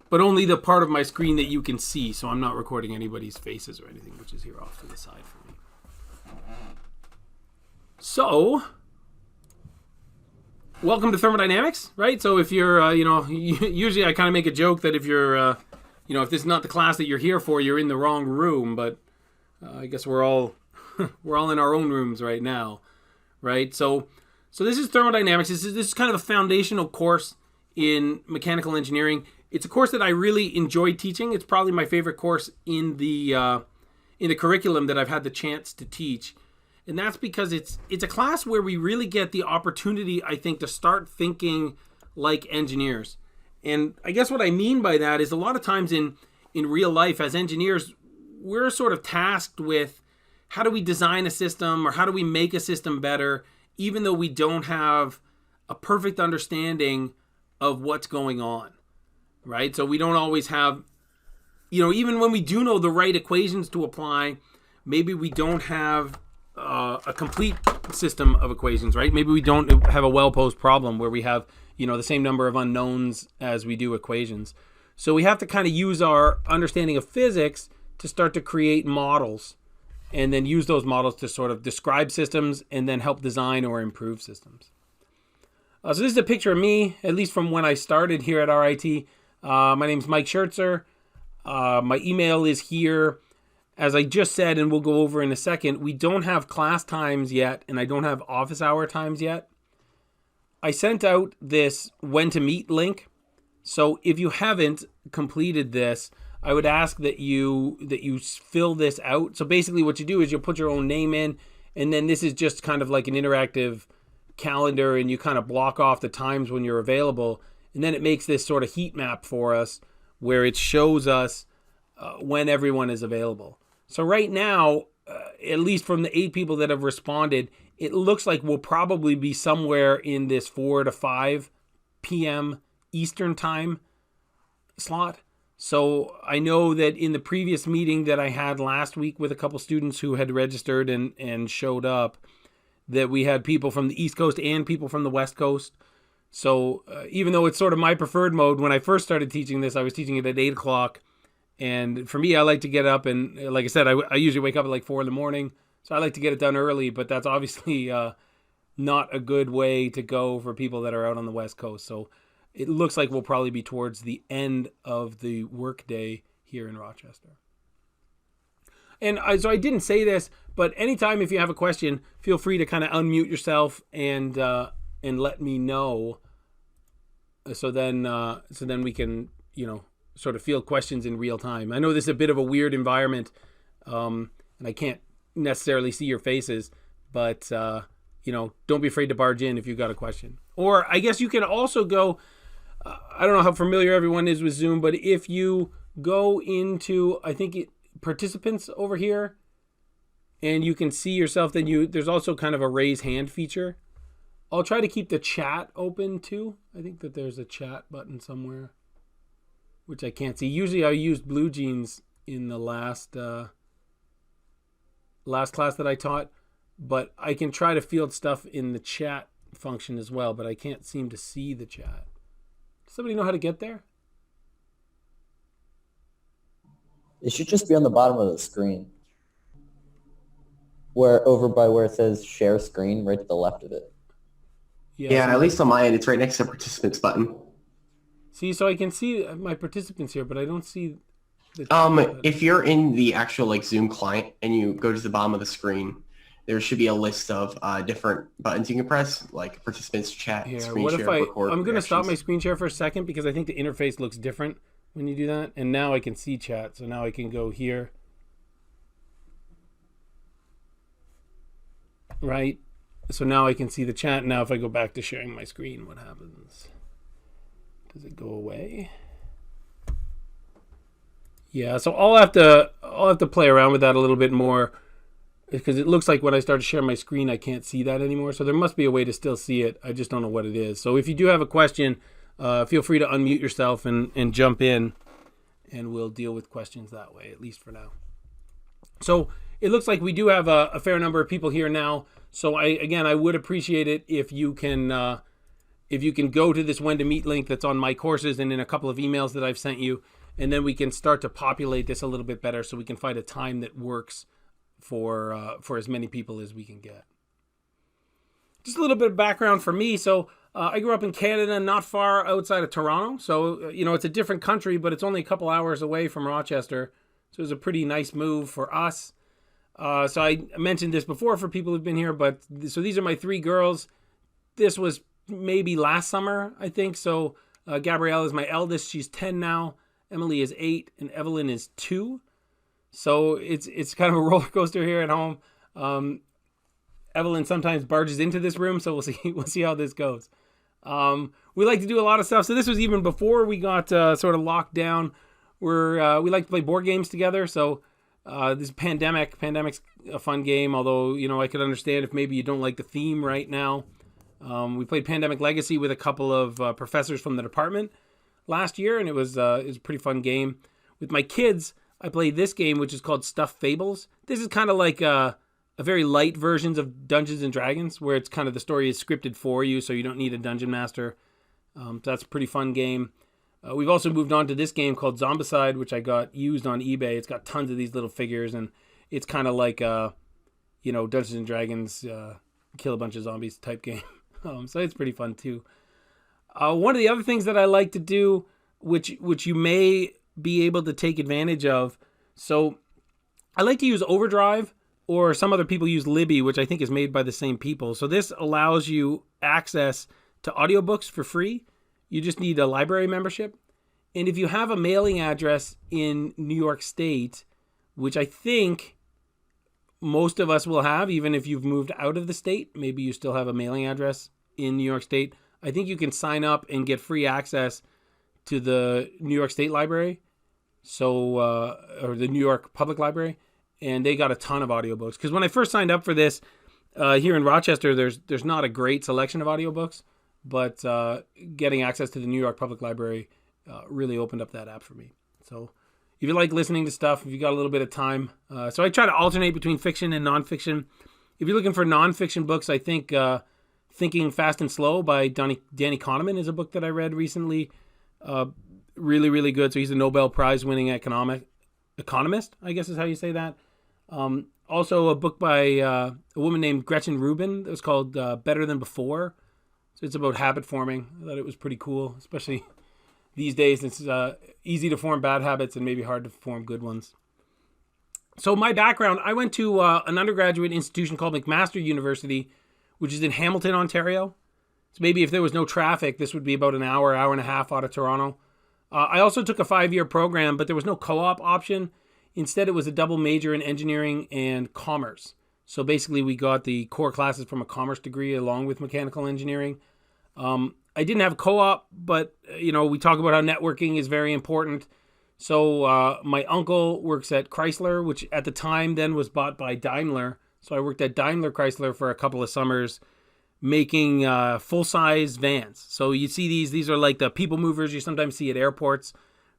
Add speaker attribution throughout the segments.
Speaker 1: but only the part of my screen that you can see. So I'm not recording anybody's faces or anything, which is here off to the side for me. So, welcome to Thermodynamics, right? So if you're, usually I kind of make a joke that if you're, if this is not the class that you're here for, you're in the wrong room. But I guess we're all in our own rooms right now, right? So this is Thermodynamics. This is kind of a foundational course in mechanical engineering. It's a course that I really enjoy teaching. It's probably my favorite course in the curriculum that I've had the chance to teach. And that's because it's a class where we really get the opportunity, I think, to start thinking like engineers. And I guess what I mean by that is a lot of times in real life as engineers, we're sort of tasked with how do we design a system or how do we make a system better, even though we don't have a perfect understanding of what's going on, right? So we don't always have, even when we do know the right equations to apply, maybe we don't have a complete system of equations, right? Maybe we don't have a well-posed problem where we have, the same number of unknowns as we do equations. So we have to kind of use our understanding of physics to start to create models and then use those models to sort of describe systems and then help design or improve systems. So this is a picture of me, at least from when I started here at RIT. My name's Mike Schertzer. My email is here. As I just said, and we'll go over in a second, we don't have class times yet, and I don't have office hour times yet. I sent out this when to meet link. So if you haven't completed this, I would ask that you fill this out. So basically what you do is you'll put your own name in, and then this is just kind of like an interactive calendar, and you kind of block off the times when you're available. And then it makes this sort of heat map for us where it shows us when everyone is available. So right now, at least from the 8 people that have responded, it looks like we'll probably be somewhere in this 4 to 5 p.m. Eastern time slot. So I know that in the previous meeting that I had last week with a couple students who had registered and showed up, that we had people from the East Coast and people from the West Coast. So even though it's sort of my preferred mode, when I first started teaching this, I was teaching it at 8 o'clock. And for me, I like to get up and, like I said, I usually wake up at like 4 in the morning. So I like to get it done early, but that's obviously not a good way to go for people that are out on the West Coast. So it looks like we'll probably be towards the end of the workday here in Rochester. And so I didn't say this, but anytime if you have a question, feel free to kind of unmute yourself and let me know. So then we can, sort of field questions in real time. I know this is a bit of a weird environment, and I can't necessarily see your faces, but don't be afraid to barge in if you've got a question. Or I guess you can also go, I don't know how familiar everyone is with Zoom, but if you go into, participants over here, and you can see yourself, then there's also kind of a raise hand feature. I'll try to keep the chat open too. I think that there's a chat button somewhere, which I can't see. Usually I used Blue Jeans in the last class that I taught, but I can try to field stuff in the chat function as well, but I can't seem to see the chat. Does somebody know how to get there?
Speaker 2: It should just be on the bottom of the screen. Over by where it says share screen, right to the left of it.
Speaker 3: Yeah, at least on my end, it's right next to the participants button.
Speaker 1: See, so I can see my participants here, but I don't see the chat.
Speaker 3: If you're in the actual Zoom client and you go to the bottom of the screen, there should be a list of different buttons you can press, like participants, chat, screen share, record.
Speaker 1: I'm going to stop my screen share for a second because I think the interface looks different when you do that. And now I can see chat, so now I can go here. Right? So now I can see the chat. Now if I go back to sharing my screen, what happens? Does it go away? Yeah, so I'll have to play around with that a little bit more because it looks like when I start to share my screen, I can't see that anymore. So there must be a way to still see it. I just don't know what it is. So if you do have a question, feel free to unmute yourself and jump in, and we'll deal with questions that way, at least for now. So it looks like we do have a fair number of people here now. So I would appreciate it if you can if you can go to this when to meet link that's on my courses and in a couple of emails that I've sent you, and then we can start to populate this a little bit better so we can find a time that works for as many people as we can get. Just a little bit of background for me. So I grew up in Canada, not far outside of Toronto. So, it's a different country, but it's only a couple hours away from Rochester. So it was a pretty nice move for us. So I mentioned this before for people who've been here, but so these are my 3 girls. This was maybe last summer, I think. So Gabrielle is my eldest. She's 10 now. Emily is 8 and Evelyn is 2. So it's kind of a roller coaster here at home. Evelyn sometimes barges into this room, so we'll see how this goes. We like to do a lot of stuff. So this was even before we got sort of locked down. We like to play board games together. So this Pandemic's a fun game, although I could understand if maybe you don't like the theme right now. We played Pandemic Legacy with a couple of professors from the department last year, and it was a pretty fun game. With my kids, I played this game, which is called Stuffed Fables. This is kind of like a very light versions of Dungeons and Dragons, where it's kind of the story is scripted for you, so you don't need a dungeon master. So that's a pretty fun game. We've also moved on to this game called Zombicide, which I got used on eBay. It's got tons of these little figures, and it's kind of like Dungeons and Dragons, kill a bunch of zombies type game. So it's pretty fun too. One of the other things that I like to do, which you may be able to take advantage of, so I like to use Overdrive, or some other people use Libby, which I think is made by the same people. So this allows you access to audiobooks for free. You just need a library membership. And if you have a mailing address in New York State, which I think most of us will have, even if you've moved out of the state, maybe you still have a mailing address in New York State, I think you can sign up and get free access to the New York State Library, or the New York Public Library. And they got a ton of audiobooks. Because when I first signed up for this, here in Rochester, there's not a great selection of audiobooks, but getting access to the New York Public Library really opened up that app for me. So if you like listening to stuff, if you got a little bit of time. So I try to alternate between fiction and nonfiction. If you're looking for nonfiction books, I think Thinking Fast and Slow by Danny Kahneman is a book that I read recently. Really, really good. So he's a Nobel Prize winning economist, I guess is how you say that. Also a book by a woman named Gretchen Rubin that was called Better Than Before. So it's about habit forming. I thought it was pretty cool, especially these days. It's easy to form bad habits and maybe hard to form good ones. So my background, I went to an undergraduate institution called McMaster University, which is in Hamilton, Ontario. So maybe if there was no traffic, this would be about an hour and a half out of Toronto. I also took a 5-year program, but there was no co-op option. Instead, it was a double major in engineering and commerce. So basically, we got the core classes from a commerce degree along with mechanical engineering. I didn't have a co-op, but we talk about how networking is very important. So my uncle works at Chrysler, which at the time then was bought by Daimler. So I worked at Daimler Chrysler for a couple of summers, making full-size vans. So you see these are like the people movers you sometimes see at airports,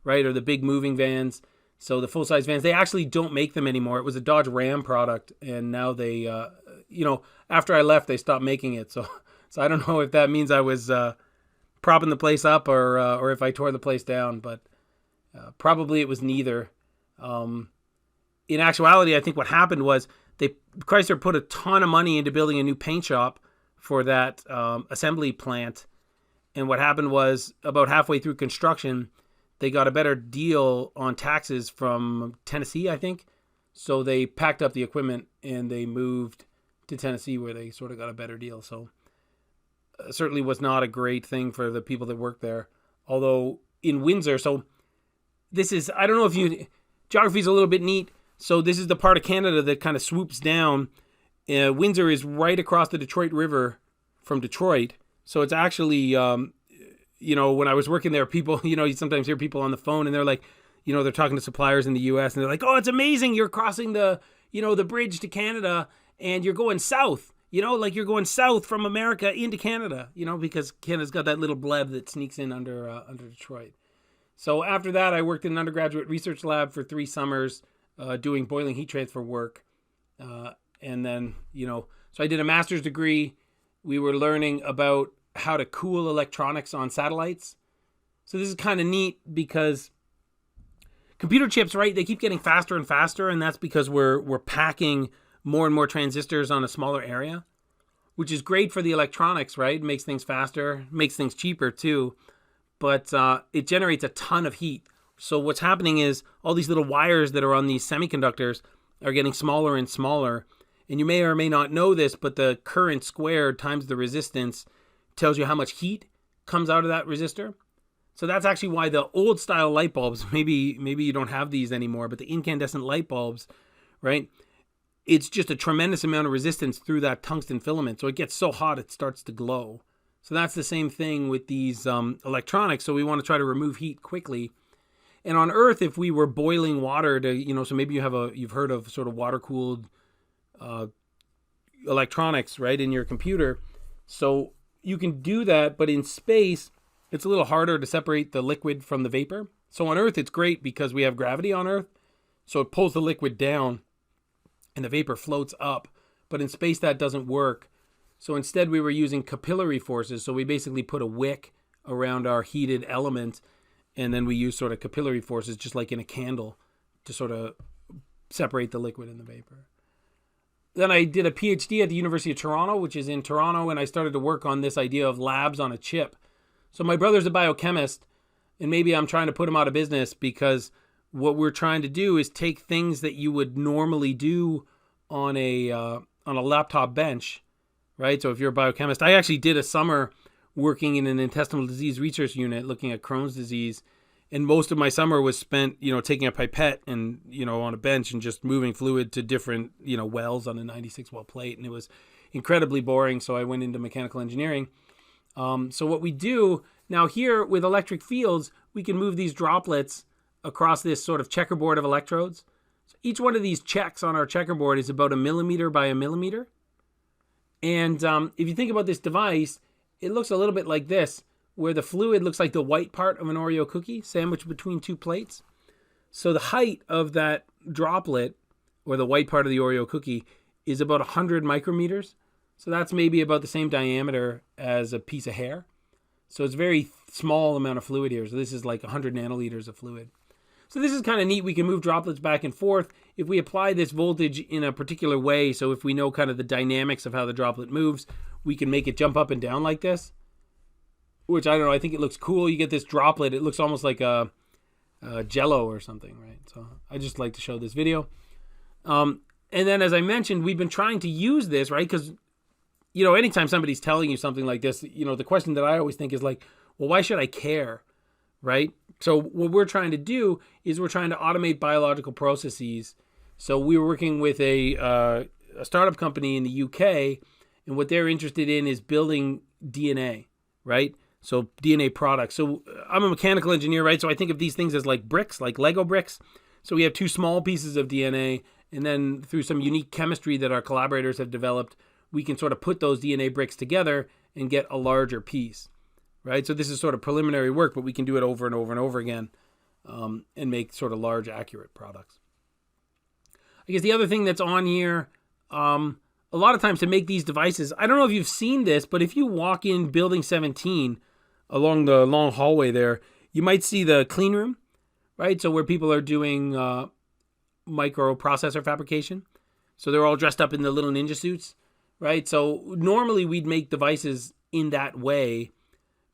Speaker 1: right? Or the big moving vans. So the full-size vans, they actually don't make them anymore. It was a Dodge Ram product, and now they, after I left, they stopped making it. So I don't know if that means I was propping the place up or if I tore the place down, but probably it was neither. In actuality, I think what happened was Chrysler put a ton of money into building a new paint shop for that assembly plant. And what happened was about halfway through construction, they got a better deal on taxes from Tennessee, I think. So they packed up the equipment and they moved to Tennessee where they sort of got a better deal. So certainly was not a great thing for the people that worked there. Although in Windsor, so this is, I don't know if geography is a little bit neat. So this is the part of Canada that kind of swoops down. Windsor is right across the Detroit River from Detroit. So it's actually, when I was working there, people, you sometimes hear people on the phone and they're like, they're talking to suppliers in the US and they're like, oh, it's amazing. You're crossing the bridge to Canada and you're going south, like you're going south from America into Canada, because Canada's got that little bleb that sneaks in under Detroit. So after that, I worked in an undergraduate research lab for 3 summers, doing boiling heat transfer work. And then, so I did a master's degree. We were learning about how to cool electronics on satellites. So this is kind of neat because computer chips, right, they keep getting faster and faster, and that's because we're packing more and more transistors on a smaller area, which is great for the electronics, right? It makes things faster, makes things cheaper too, but it generates a ton of heat. So what's happening is all these little wires that are on these semiconductors are getting smaller and smaller. And you may or may not know this, but the current squared times the resistance tells you how much heat comes out of that resistor. So that's actually why the old style light bulbs, maybe you don't have these anymore, but the incandescent light bulbs, right? It's just a tremendous amount of resistance through that tungsten filament. So it gets so hot it starts to glow. So that's the same thing with these electronics. So we want to try to remove heat quickly. And on Earth, if we were boiling water to, so maybe you've heard of sort of water cooled electronics, right, in your computer. So you can do that, but in space, it's a little harder to separate the liquid from the vapor. So on Earth, it's great because we have gravity on Earth. So it pulls the liquid down and the vapor floats up. But in space, that doesn't work. So instead, we were using capillary forces. So we basically put a wick around our heated element, and then we use sort of capillary forces, just like in a candle, to sort of separate the liquid and the vapor. Then I did a PhD at the University of Toronto, which is in Toronto, and I started to work on this idea of labs on a chip. So my brother's a biochemist, and maybe I'm trying to put him out of business because what we're trying to do is take things that you would normally do on a laptop bench, right? So if you're a biochemist, I actually did a summer working in an intestinal disease research unit looking at Crohn's disease. And most of my summer was spent, taking a pipette and, on a bench and just moving fluid to different, wells on a 96 well plate. And it was incredibly boring. So I went into mechanical engineering. So what we do now here with electric fields, we can move these droplets across this sort of checkerboard of electrodes. So each one of these checks on our checkerboard is about 1 millimeter by 1 millimeter. And if you think about this device, it looks a little bit like this, where the fluid looks like the white part of an Oreo cookie sandwiched between two plates. So the height of that droplet, or the white part of the Oreo cookie, is about 100 micrometers. So that's maybe about the same diameter as a piece of hair. So it's a very small amount of fluid here. So this is like 100 nanoliters of fluid. So this is kind of neat. We can move droplets back and forth. If we apply this voltage in a particular way, so if we know kind of the dynamics of how the droplet moves, we can make it jump up and down like this. Which, I don't know, I think it looks cool. You get this droplet. It looks almost like a Jell-O or something, right? So I just like to show this video. And then, as I mentioned, we've been trying to use this, right? Because, anytime somebody's telling you something like this, the question that I always think is like, well, why should I care, right? So what we're trying to do is we're trying to automate biological processes. So we were working with a startup company in the UK, and what they're interested in is building DNA, right? So DNA products. So I'm a mechanical engineer, right? So I think of these things as like bricks, like Lego bricks. So we have two small pieces of DNA, and then through some unique chemistry that our collaborators have developed, we can sort of put those DNA bricks together and get a larger piece, right? So this is sort of preliminary work, but we can do it over and over and over again and make sort of large, accurate products. I guess the other thing that's on here, a lot of times to make these devices, I don't know if you've seen this, but if you walk in Building 17 along the long hallway there, you might see the clean room, right? So where people are doing microprocessor fabrication. So they're all dressed up in the little ninja suits, right? So normally we'd make devices in that way,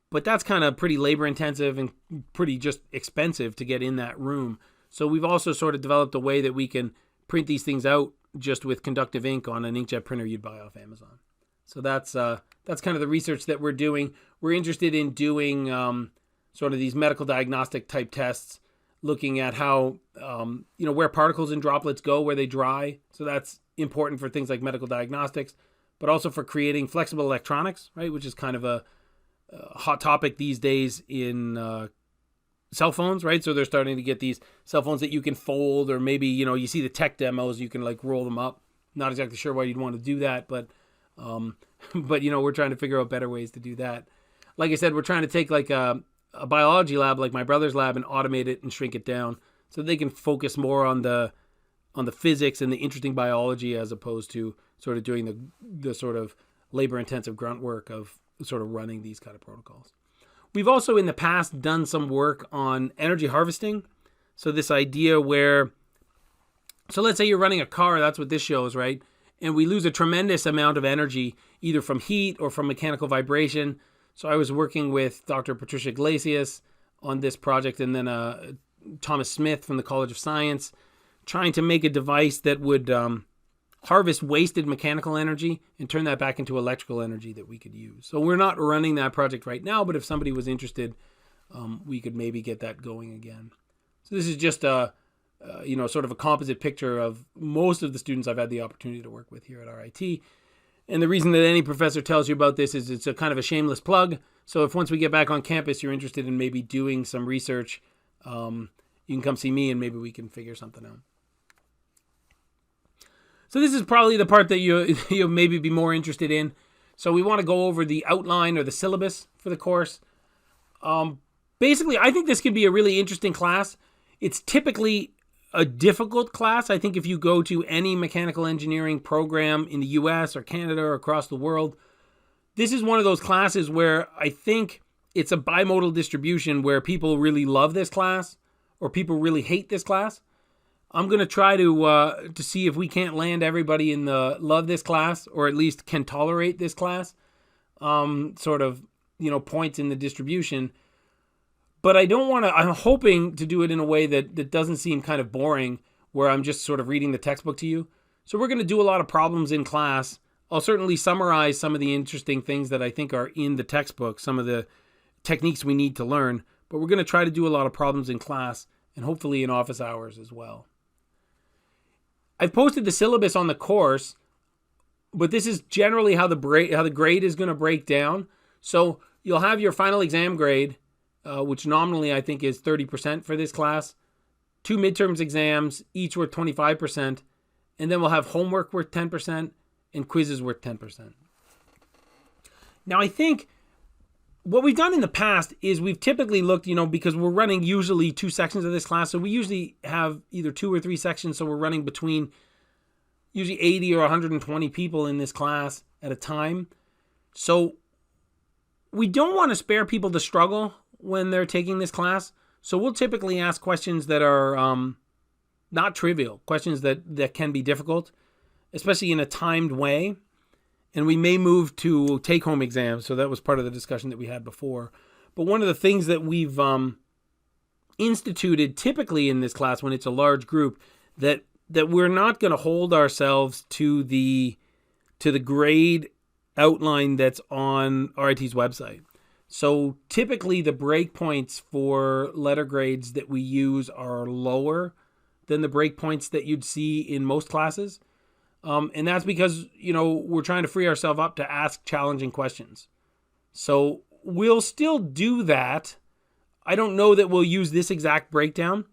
Speaker 1: but that's kind of pretty labor intensive and pretty just expensive to get in that room. So we've also sort of developed a way that we can print these things out just with conductive ink on an inkjet printer you'd buy off Amazon. So that's kind of the research that we're doing. We're interested in doing sort of these medical diagnostic type tests, looking at how, where particles and droplets go, where they dry. So that's important for things like medical diagnostics, but also for creating flexible electronics, right? Which is kind of a hot topic these days in cell phones, right? So they're starting to get these cell phones that you can fold, or maybe, you see the tech demos, you can like roll them up. Not exactly sure why you'd want to do that, but we're trying to figure out better ways to do that. Like I said, we're trying to take like a biology lab, like my brother's lab, and automate it and shrink it down so they can focus more on the physics and the interesting biology, as opposed to sort of doing the sort of labor intensive grunt work of sort of running these kind of protocols. We've also in the past done some work on energy harvesting. So this idea where, so let's say you're running a car, that's what this shows, right? And we lose a tremendous amount of energy, either from heat or from mechanical vibration. So I was working with Dr. Patricia Iglesias on this project, and then Thomas Smith from the College of Science, trying to make a device that would harvest wasted mechanical energy and turn that back into electrical energy that we could use. So we're not running that project right now, but if somebody was interested, we could maybe get that going again. So this is just a sort of a composite picture of most of the students I've had the opportunity to work with here at RIT. And the reason that any professor tells you about this is it's a kind of a shameless plug. So if once we get back on campus, you're interested in maybe doing some research, you can come see me and maybe we can figure something out. So this is probably the part that you'll maybe be more interested in. So we want to go over the outline or the syllabus for the course. Basically, I think this could be a really interesting class. It's typically a difficult class. I think if you go to any mechanical engineering program in the US or Canada or across the world, this is one of those classes where I think it's a bimodal distribution where people really love this class or people really hate this class. I'm going to try to see if we can't land everybody in the love this class or at least can tolerate this class points in the distribution. But I don't want to, I'm hoping to do it in a way that doesn't seem kind of boring, where I'm just sort of reading the textbook to you. So we're going to do a lot of problems in class. I'll certainly summarize some of the interesting things that I think are in the textbook, some of the techniques we need to learn. But we're going to try to do a lot of problems in class and hopefully in office hours as well. I've posted the syllabus on the course, but this is generally how the grade is going to break down. So you'll have your final exam grade, which nominally I think is 30% for this class, 2 midterms exams, each worth 25%, and then we'll have homework worth 10% and quizzes worth 10%. Now I think what we've done in the past is we've typically looked, because we're running usually 2 sections of this class, so we usually have either 2 or 3 sections, so we're running between usually 80 or 120 people in this class at a time. So we don't want to spare people to struggle when they're taking this class. So we'll typically ask questions that are not trivial, questions that can be difficult, especially in a timed way. And we may move to take-home exams. So that was part of the discussion that we had before. But one of the things that we've instituted typically in this class when it's a large group, that we're not going to hold ourselves to the grade outline that's on RIT's website. So typically the breakpoints for letter grades that we use are lower than the breakpoints that you'd see in most classes. And that's because, we're trying to free ourselves up to ask challenging questions. So we'll still do that. I don't know that we'll use this exact breakdown.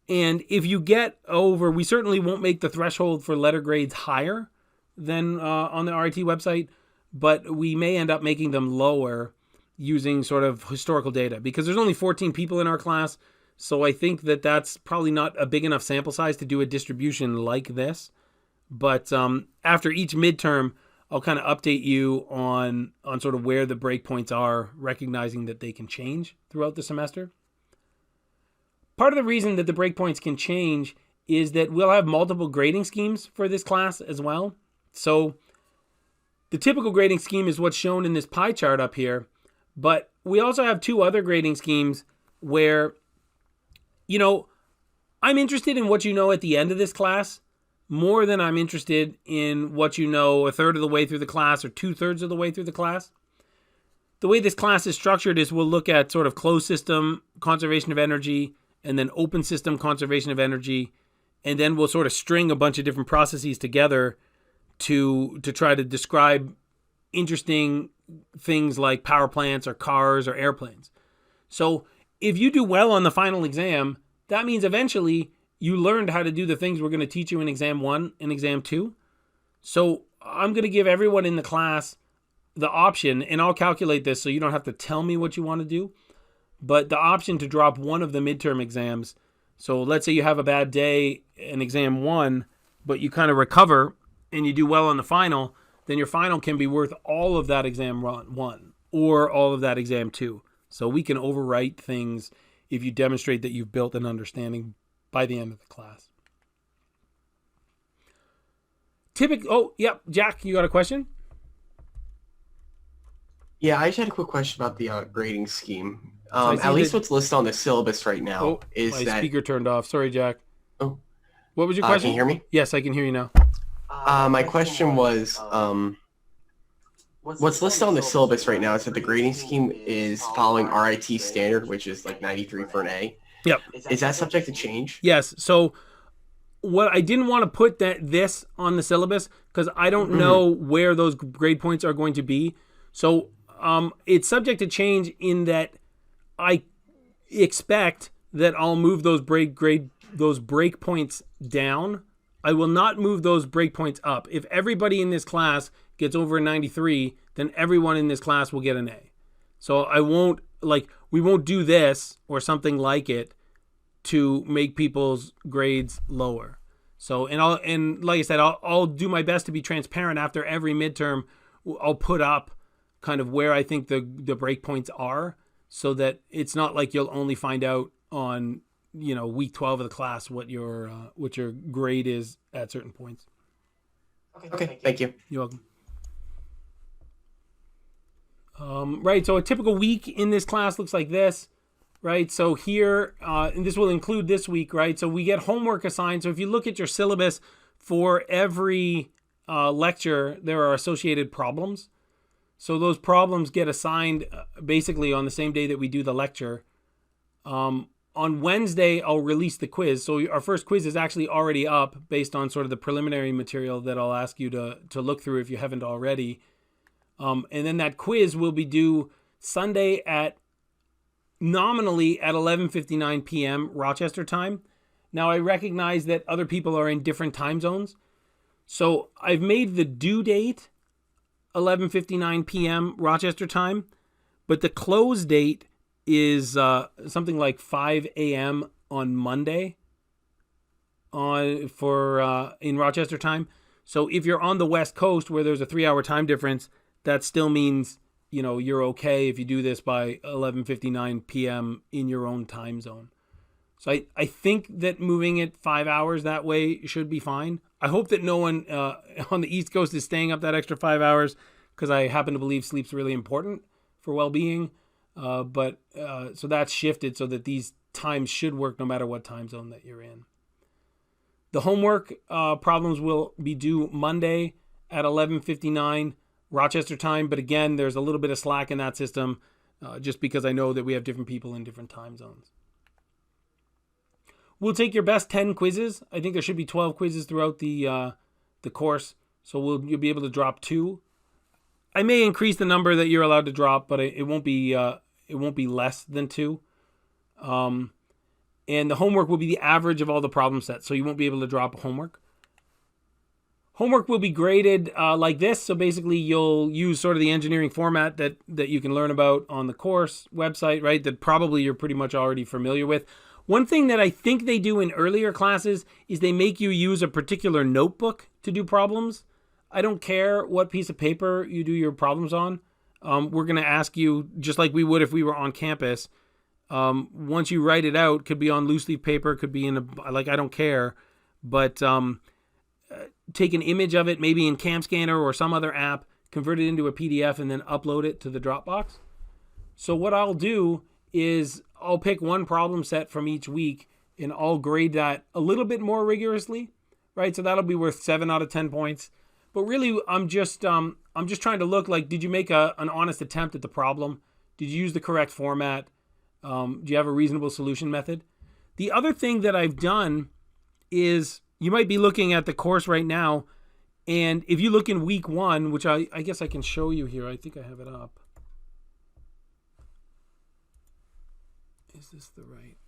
Speaker 1: And if you get over, we certainly won't make the threshold for letter grades higher than on the RIT website, but we may end up making them lower using sort of historical data because there's only 14 people in our class. So I think that that's probably not a big enough sample size to do a distribution like this. But after each midterm, I'll kind of update you on sort of where the breakpoints are, recognizing that they can change throughout the semester. Part of the reason that the breakpoints can change is that we'll have multiple grading schemes for this class as well. So the typical grading scheme is what's shown in this pie chart up here. But we also have 2 other grading schemes where, I'm interested in what you know at the end of this class more than I'm interested in what you know a third of the way through the class or 2/3 of the way through the class. The way this class is structured is we'll look at sort of closed system conservation of energy and then open system conservation of energy. And then we'll sort of string a bunch of different processes together to try to describe interesting things like power plants or cars or airplanes. So if you do well on the final exam, that means eventually you learned how to do the things we're going to teach you in exam 1 and exam 2. So I'm going to give everyone in the class the option, and I'll calculate this so you don't have to tell me what you want to do, but the option to drop one of the midterm exams. So let's say you have a bad day in exam 1, but you kind of recover and you do well on the final, then your final can be worth all of that exam 1. or all of that exam 2. So we can overwrite things if you demonstrate that you've built an understanding by the end of the class. Oh, yep. Jack, you got a question?
Speaker 3: Yeah, I just had a quick question about the grading scheme. At least what's listed on the syllabus right now is
Speaker 1: my
Speaker 3: that...
Speaker 1: speaker turned off. Sorry, Jack.
Speaker 3: Oh.
Speaker 1: What was your question?
Speaker 3: Can you hear me?
Speaker 1: Yes, I can hear you now.
Speaker 3: My question was, what's listed on the syllabus right now is that the grading scheme is following RIT standard, which is like 93 for an A.
Speaker 1: Yep.
Speaker 3: Is that subject to change?
Speaker 1: Yes. So what I didn't want to put this on the syllabus because I don't know where those grade points are going to be. So it's subject to change in that I expect that I'll move those break points down. I will not move those break points up. If everybody in this class gets over a 93, then everyone in this class will get an A. So we won't do this or something like it to make people's grades lower. So, and like I said, I'll do my best to be transparent after every midterm. I'll put up kind of where I think the break points are so that it's not like you'll only find out on, week 12 of the class what your grade is at certain points.
Speaker 3: Okay, thank you.
Speaker 1: You're welcome. Right, so a typical week in this class looks like this, right? So here, and this will include this week, right? So we get homework assigned. So if you look at your syllabus for every lecture, there are associated problems. So those problems get assigned basically on the same day that we do the lecture. On Wednesday, I'll release the quiz. So our first quiz is actually already up based on sort of the preliminary material that I'll ask you to look through if you haven't already. And then that quiz will be due Sunday nominally at 11:59 p.m. Rochester time. Now, I recognize that other people are in different time zones. So I've made the due date 11:59 p.m. Rochester time, but the close date is something like 5 a.m. on Monday in Rochester time. So if you're on the West Coast where there's a 3-hour time difference, that still means, you're okay if you do this by 11:59 p.m. in your own time zone. So I think that moving it 5 hours that way should be fine. I hope that no one on the East Coast is staying up that extra 5 hours because I happen to believe sleep's really important for well-being. So that's shifted so that these times should work no matter what time zone that you're in. The homework problems will be due Monday at 11:59 Rochester time. But again, there's a little bit of slack in that system just because I know that we have different people in different time zones. We'll take your best 10 quizzes. I think there should be 12 quizzes throughout the course. So you'll be able to drop 2. I may increase the number that you're allowed to drop, but it won't be less than 2. And the homework will be the average of all the problem sets. So you won't be able to drop homework. Homework will be graded like this. So basically you'll use sort of the engineering format that you can learn about on the course website, right? That probably you're pretty much already familiar with. One thing that I think they do in earlier classes is they make you use a particular notebook to do problems. I don't care what piece of paper you do your problems on. We're going to ask you, just like we would if we were on campus, once you write it out, could be on loose leaf paper, could be I don't care, but take an image of it, maybe in CamScanner or some other app, convert it into a PDF, and then upload it to the Dropbox. So what I'll do is I'll pick one problem set from each week, and I'll grade that a little bit more rigorously, right? So that'll be worth 7 out of 10 points. But really, I'm just trying to look like, did you make an honest attempt at the problem? Did you use the correct format? Do you have a reasonable solution method? The other thing that I've done is you might be looking at the course right now, and if you look in week 1, which I guess I can show you here. I think I have it up. Is this the right?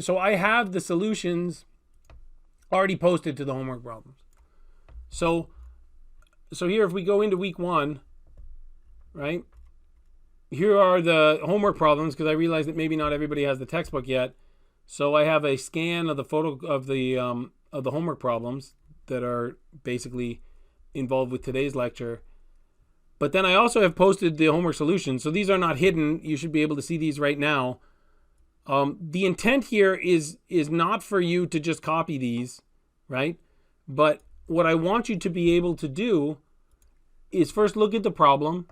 Speaker 1: So I have the solutions already posted to the homework problems. So here, if we go into week 1, right? Here are the homework problems because I realize that maybe not everybody has the textbook yet. So I have a scan of the photo of the homework problems that are basically involved with today's lecture. But then I also have posted the homework solutions. So these are not hidden. You should be able to see these right now. The intent here is not for you to just copy these, right? But what I want you to be able to do is first look at the problem,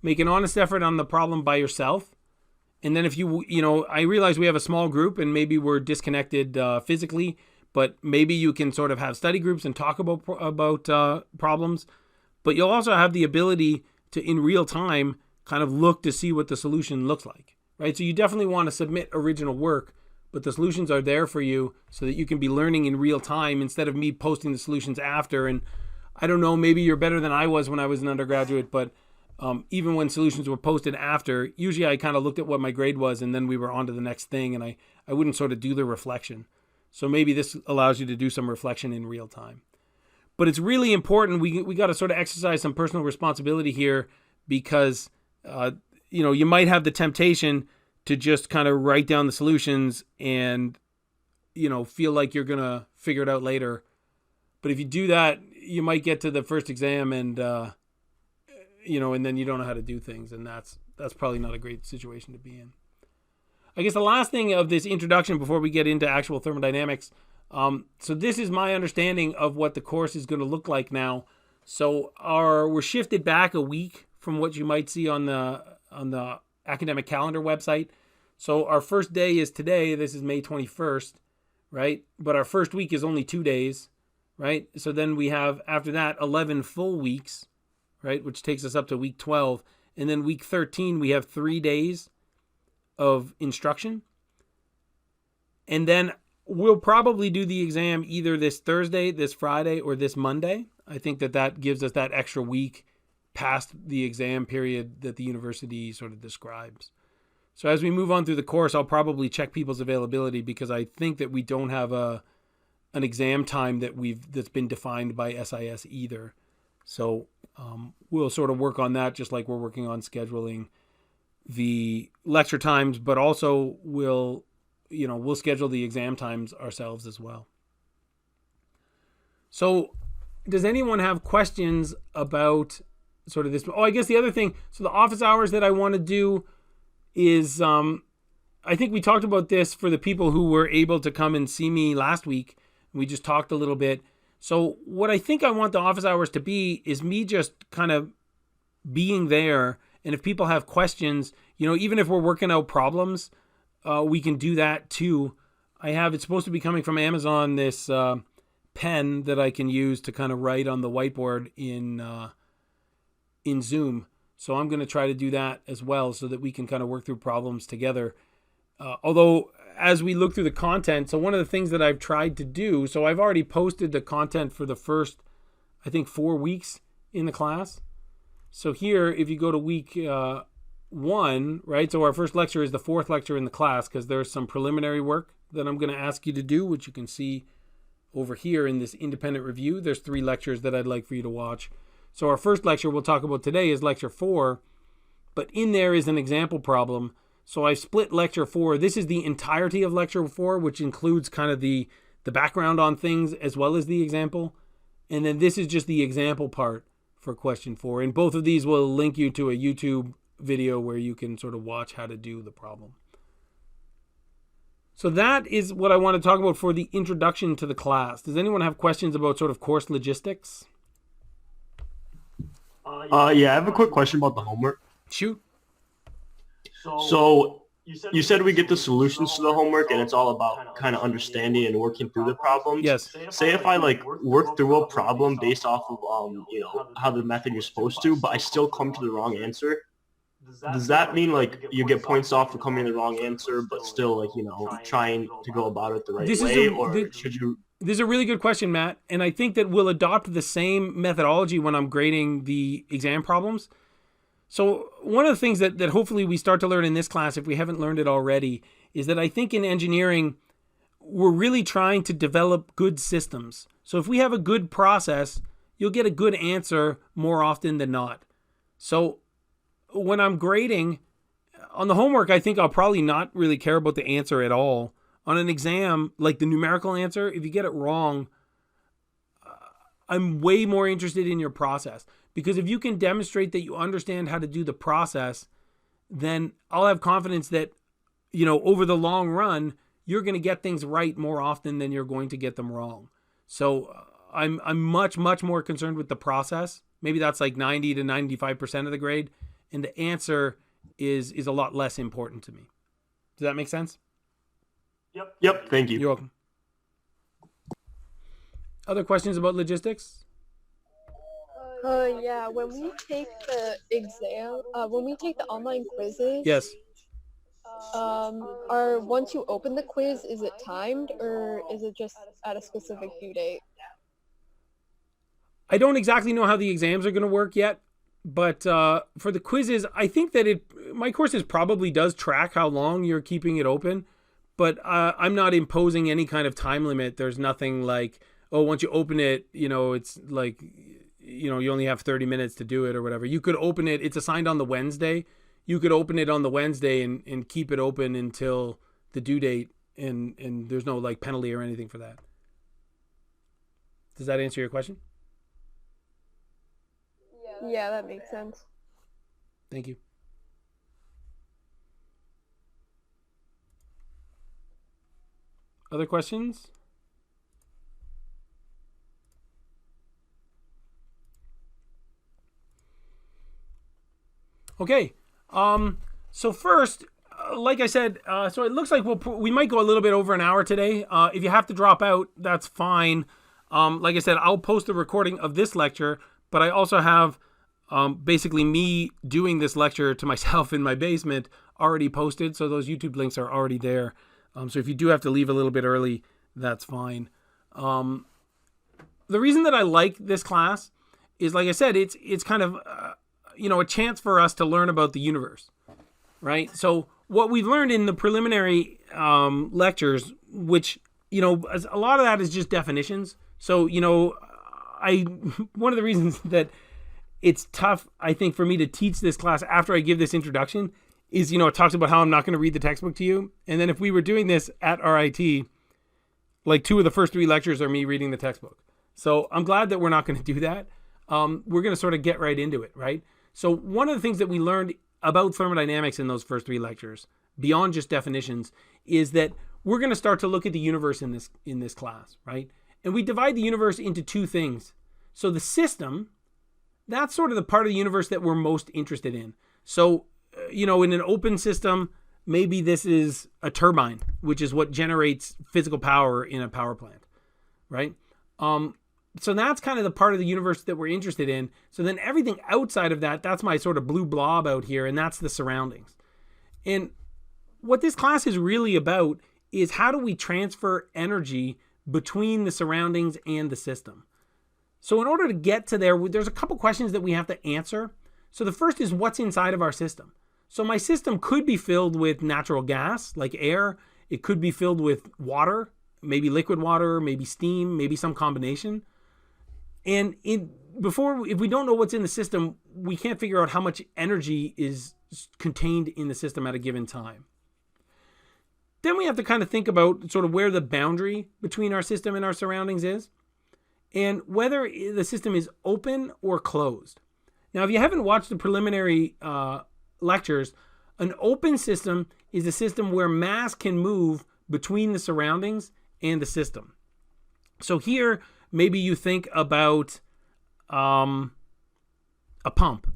Speaker 1: make an honest effort on the problem by yourself. And then if I realize we have a small group and maybe we're disconnected physically, but maybe you can sort of have study groups and talk about problems. But you'll also have the ability to, in real time, kind of look to see what the solution looks like, right? So you definitely want to submit original work, but the solutions are there for you so that you can be learning in real time instead of me posting the solutions after. And I don't know, maybe you're better than I was when I was an undergraduate, but even when solutions were posted after, usually I kind of looked at what my grade was and then we were on to the next thing, and I wouldn't sort of do the reflection. So maybe this allows you to do some reflection in real time. But it's really important. We got to sort of exercise some personal responsibility here because, you might have the temptation to just kind of write down the solutions and, feel like you're going to figure it out later. But if you do that, you might get to the first exam and, and then you don't know how to do things. And that's probably not a great situation to be in. I guess the last thing of this introduction before we get into actual thermodynamics, so this is my understanding of what the course is going to look like now. So we're shifted back a week from what you might see on the academic calendar website. So our first day is today. This is May 21st, right? But our first week is only 2 days, right? So then we have, after that, 11 full weeks, right? Which takes us up to week 12. And then week 13, we have 3 days of instruction. And then we'll probably do the exam either this Thursday, this Friday, or this Monday. I think that gives us that extra week past the exam period that the university sort of describes. So as we move on through the course, I'll probably check people's availability because I think that we don't have an exam time that's been defined by SIS either. So we'll sort of work on that just like we're working on scheduling the lecture times, but also we'll schedule the exam times ourselves as well. So does anyone have questions about sort of this? Oh, I guess the other thing, so the office hours that I want to do is, I think we talked about this for the people who were able to come and see me last week. We just talked a little bit. So what I think I want the office hours to be is me just kind of being there. And if people have questions, even if we're working out problems, we can do that too. It's supposed to be coming from Amazon, this pen that I can use to kind of write on the whiteboard in Zoom. So I'm going to try to do that as well so that we can kind of work through problems together. Although as we look through the content, so one of the things that I've tried to do, so I've already posted the content for the first, I think 4 weeks in the class. So here, if you go to week 1, right? So our first lecture is the 4th lecture in the class because there's some preliminary work that I'm going to ask you to do, which you can see over here in this independent review. There's 3 lectures that I'd like for you to watch. So our first lecture we'll talk about today is lecture 4, but in there is an example problem. So I've split lecture 4. This is the entirety of lecture 4, which includes kind of the background on things as well as the example. And then this is just the example part for question 4. And both of these will link you to a YouTube video where you can sort of watch how to do the problem. So that is what I want to talk about for the introduction to the class. Does anyone have questions about sort of course logistics?
Speaker 4: Yeah, I have a quick question about the homework.
Speaker 1: Shoot.
Speaker 4: So you said we get the solutions to the homework and it's all about kind of understanding and working through the problems.
Speaker 1: Yes.
Speaker 4: Say if I work through a problem based off of how the method you're supposed to, but I still come to the wrong answer. Does that mean you get points off for coming to the wrong answer, but still trying to go about it the right way, should you?
Speaker 1: This is a really good question, Matt. And I think that we'll adopt the same methodology when I'm grading the exam problems. So one of the things that hopefully we start to learn in this class, if we haven't learned it already, is that I think in engineering, we're really trying to develop good systems. So if we have a good process, you'll get a good answer more often than not. So when I'm grading on the homework, I think I'll probably not really care about the answer at all. On an exam, like the numerical answer, if you get it wrong, I'm way more interested in your process Because if you can demonstrate that you understand how to do the process, then I'll have confidence that, over the long run, you're going to get things right more often than you're going to get them wrong. So I'm much, much more concerned with the process. Maybe that's like 90 to 95% of the grade. And the answer is a lot less important to me. Does that make sense?
Speaker 4: Yep. Thank you.
Speaker 1: You're welcome. Other questions about logistics?
Speaker 5: Yeah, when we take the exam, when we take the online quizzes,
Speaker 1: Yes.
Speaker 5: once you open the quiz, is it timed or is it just at a specific due date?
Speaker 1: I don't exactly know how the exams are going to work yet, but for the quizzes, I think that my courses probably does track how long you're keeping it open, but I'm not imposing any kind of time limit. There's nothing like, oh, once you open it, it's like, you only have 30 minutes to do it or whatever. You could open it. It's assigned on the Wednesday. You could open it on the Wednesday and keep it open until the due date, and there's no like penalty or anything for that. Does that answer your question?
Speaker 5: Yeah, that makes sense.
Speaker 1: Thank you. Other questions? Okay. So first, like I said, so it looks like we might go a little bit over an hour today. If you have to drop out, that's fine. Like I said, I'll post a recording of this lecture, but I also have basically me doing this lecture to myself in my basement already posted. So those YouTube links are already there. So if you do have to leave a little bit early, that's fine. The reason that I like this class is, like I said, it's kind of, a chance for us to learn about the universe, right? So what we've learned in the preliminary lectures, which, a lot of that is just definitions. So, one of the reasons that it's tough, I think, for me to teach this class after I give this introduction is, it talks about how I'm not going to read the textbook to you. And then if we were doing this at RIT, like 2 of the first 3 lectures are me reading the textbook. So I'm glad that we're not going to do that. We're going to sort of get right into it, right? So one of the things that we learned about thermodynamics in those first 3 lectures, beyond just definitions, is that we're going to start to look at the universe in this class, right? And we divide the universe into 2 things. So the system, that's sort of the part of the universe that we're most interested in. So, in an open system, maybe this is a turbine, which is what generates physical power in a power plant, right? So that's kind of the part of the universe that we're interested in. So then everything outside of that, that's my sort of blue blob out here, and that's the surroundings. And what this class is really about is how do we transfer energy between the surroundings and the system. So in order to get to there's a couple questions that we have to answer. So the first is, what's inside of our system? So my system could be filled with natural gas, like air. It could be filled with water, maybe liquid water, maybe steam, maybe some combination. And if we don't know what's in the system, we can't figure out how much energy is contained in the system at a given time. Then we have to kind of think about sort of where the boundary between our system and our surroundings is, and whether the system is open or closed. Now, if you haven't watched the preliminary lectures, an open system is a system where mass can move between the surroundings and the system. So here, maybe you think about a pump,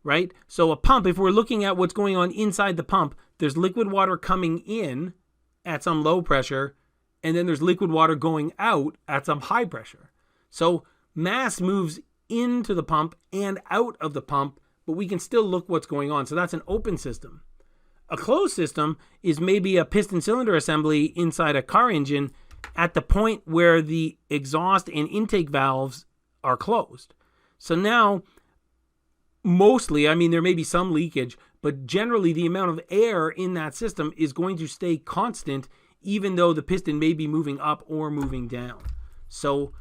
Speaker 1: right? So a pump, if we're looking at what's going on inside the pump, there's liquid water coming in at some low pressure, and then there's liquid water going out at some high pressure. So mass moves into the pump and out of the pump, but we can still look what's going on. So that's an open system. A closed system is maybe a piston cylinder assembly inside a car engine at the point where the exhaust and intake valves are closed. So now, mostly, there may be some leakage, but generally the amount of air in that system is going to stay constant, even though the piston may be moving up or moving down. So,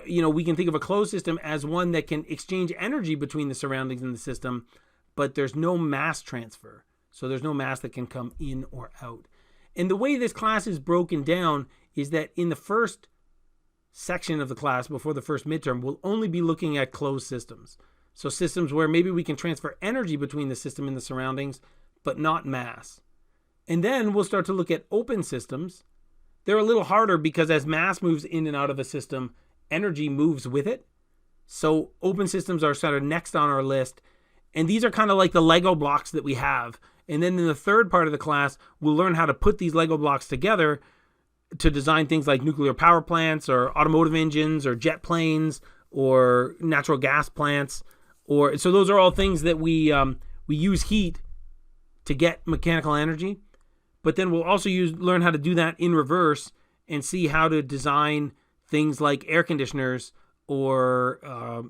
Speaker 1: we can think of a closed system as one that can exchange energy between the surroundings and the system, but there's no mass transfer. So there's no mass that can come in or out. And the way this class is broken down is that in the first section of the class, before the first midterm, we'll only be looking at closed systems. So systems where maybe we can transfer energy between the system and the surroundings, but not mass. And then we'll start to look at open systems. They're a little harder because as mass moves in and out of a system, energy moves with it. So open systems are sort of next on our list. And these are kind of like the Lego blocks that we have. And then in the third part of the class, we'll learn how to put these Lego blocks together to design things like nuclear power plants or automotive engines or jet planes or natural gas plants. So those are all things that we use heat to get mechanical energy. But then we'll also learn how to do that in reverse and see how to design things like air conditioners or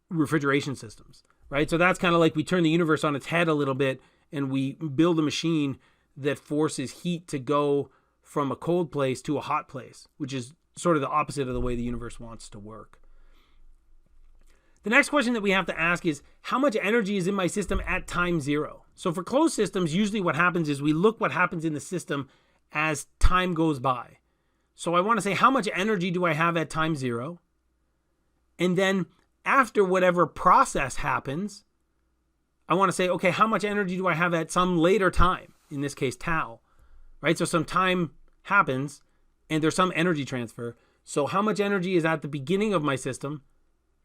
Speaker 1: refrigeration systems, right? So that's kind of like we turn the universe on its head a little bit and we build a machine that forces heat to go from a cold place to a hot place, which is sort of the opposite of the way the universe wants to work. The next question that we have to ask is, how much energy is in my system at time zero? So for closed systems, usually what happens is we look what happens in the system as time goes by. So I want to say, how much energy do I have at time zero? And then after whatever process happens, I want to say, okay, how much energy do I have at some later time? In this case, tau, right? So some time happens and there's some energy transfer. So how much energy is at the beginning of my system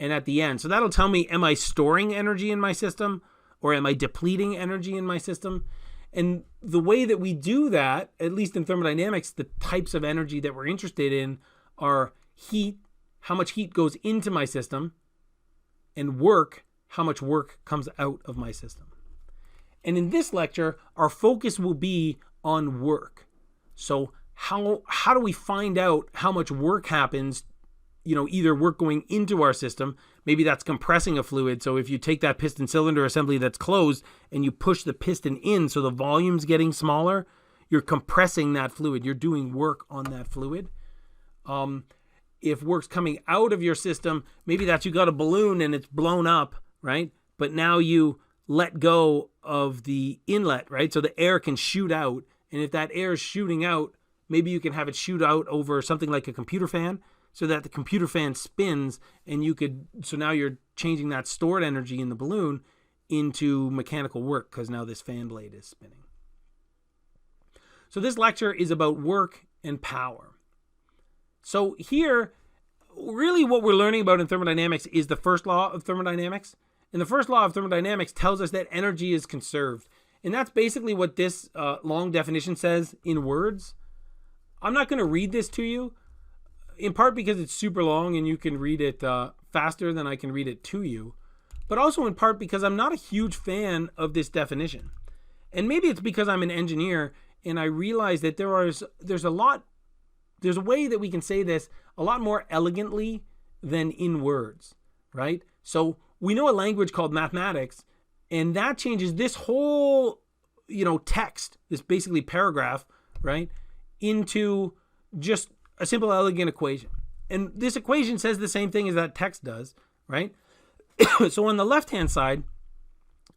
Speaker 1: and at the end? So that'll tell me, am I storing energy in my system or am I depleting energy in my system? And the way that we do that, at least in thermodynamics, the types of energy that we're interested in are heat, how much heat goes into my system, and work, how much work comes out of my system. And in this lecture, our focus will be on work. So how do we find out how much work happens, either work going into our system, maybe that's compressing a fluid. So if you take that piston cylinder assembly that's closed and you push the piston in so the volume's getting smaller, you're compressing that fluid. You're doing work on that fluid. If work's coming out of your system, maybe that's you got a balloon and it's blown up, right? But now you let go of the inlet, right? So the air can shoot out. And if that air is shooting out, maybe you can have it shoot out over something like a computer fan so that the computer fan spins and so now you're changing that stored energy in the balloon into mechanical work because now this fan blade is spinning. So this lecture is about work and power. So here, really what we're learning about in thermodynamics is the first law of thermodynamics. And the first law of thermodynamics tells us that energy is conserved. And that's basically what this long definition says in words. I'm not going to read this to you, in part because it's super long and you can read it faster than I can read it to you, but also in part because I'm not a huge fan of this definition. And maybe it's because I'm an engineer and I realize that there's a way that we can say this a lot more elegantly than in words, right? So we know a language called mathematics, and that changes this whole, text, this basically paragraph, right, into just a simple, elegant equation. And this equation says the same thing as that text does, right? So on the left-hand side,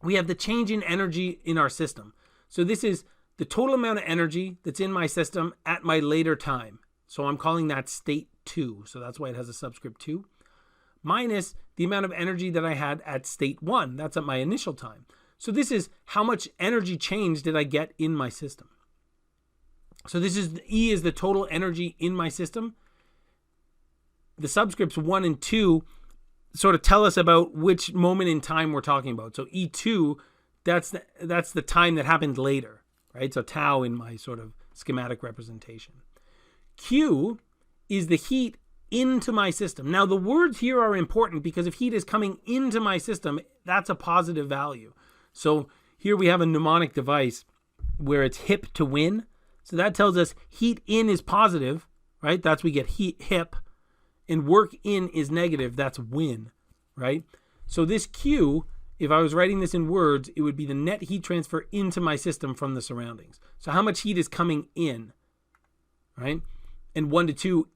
Speaker 1: we have the change in energy in our system. So this is the total amount of energy that's in my system at my later time. So I'm calling that state 2. So that's why it has a subscript 2. Minus the amount of energy that I had at state 1. That's at my initial time. So this is how much energy change did I get in my system. So this is E is the total energy in my system. The subscripts 1 and 2 sort of tell us about which moment in time we're talking about. So E2, that's the time that happened later, right? So tau in my sort of schematic representation. Q is the heat into my system. Now the words here are important because if heat is coming into my system, that's a positive value. So here we have a mnemonic device where it's hip to win. So that tells us heat in is positive, right? That's we get heat hip, and work in is negative. That's win, right? So this Q, if I was writing this in words, it would be the net heat transfer into my system from the surroundings. So how much heat is coming in, right? And 1 to 2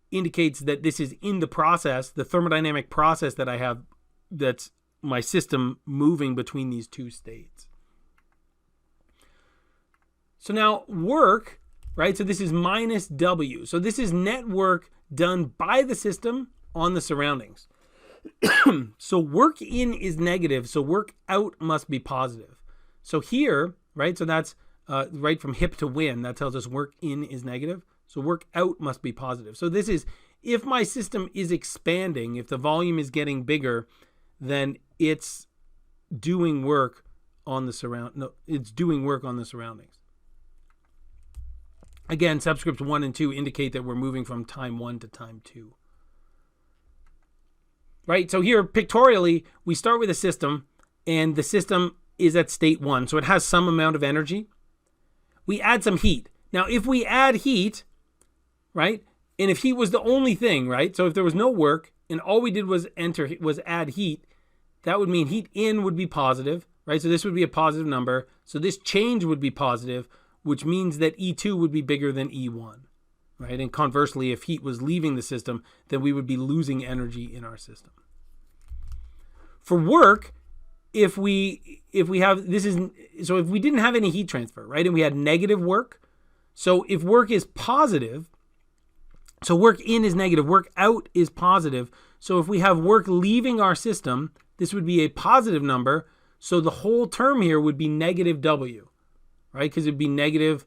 Speaker 1: indicates that this is in the process, the thermodynamic process that I have, that's my system moving between these two states. So now work, right? So this is minus W. So this is net work done by the system on the surroundings. So work in is negative, so work out must be positive. So here, right, so that's right from hip to win, that tells us work in is negative, so work out must be positive. So this is, if my system is expanding, if the volume is getting bigger, then it's doing work on the it's doing work on the surroundings. Again, subscripts 1 and 2 indicate that we're moving from time 1 to time 2. Right? So here, pictorially, we start with a system, and the system is at state 1. So it has some amount of energy. We add some heat. Now, if we add heat, right, and if heat was the only thing, right, so if there was no work, and all we did was add heat, that would mean heat in would be positive, right? So this would be a positive number. So this change would be positive, which means that E2 would be bigger than E1, right? And conversely, if heat was leaving the system, then we would be losing energy in our system. For work, if we have, so if we didn't have any heat transfer, right, and we had negative work, so if work is positive, so work in is negative, work out is positive. So if we have work leaving our system, this would be a positive number. So the whole term here would be negative W, right? Because it'd be negative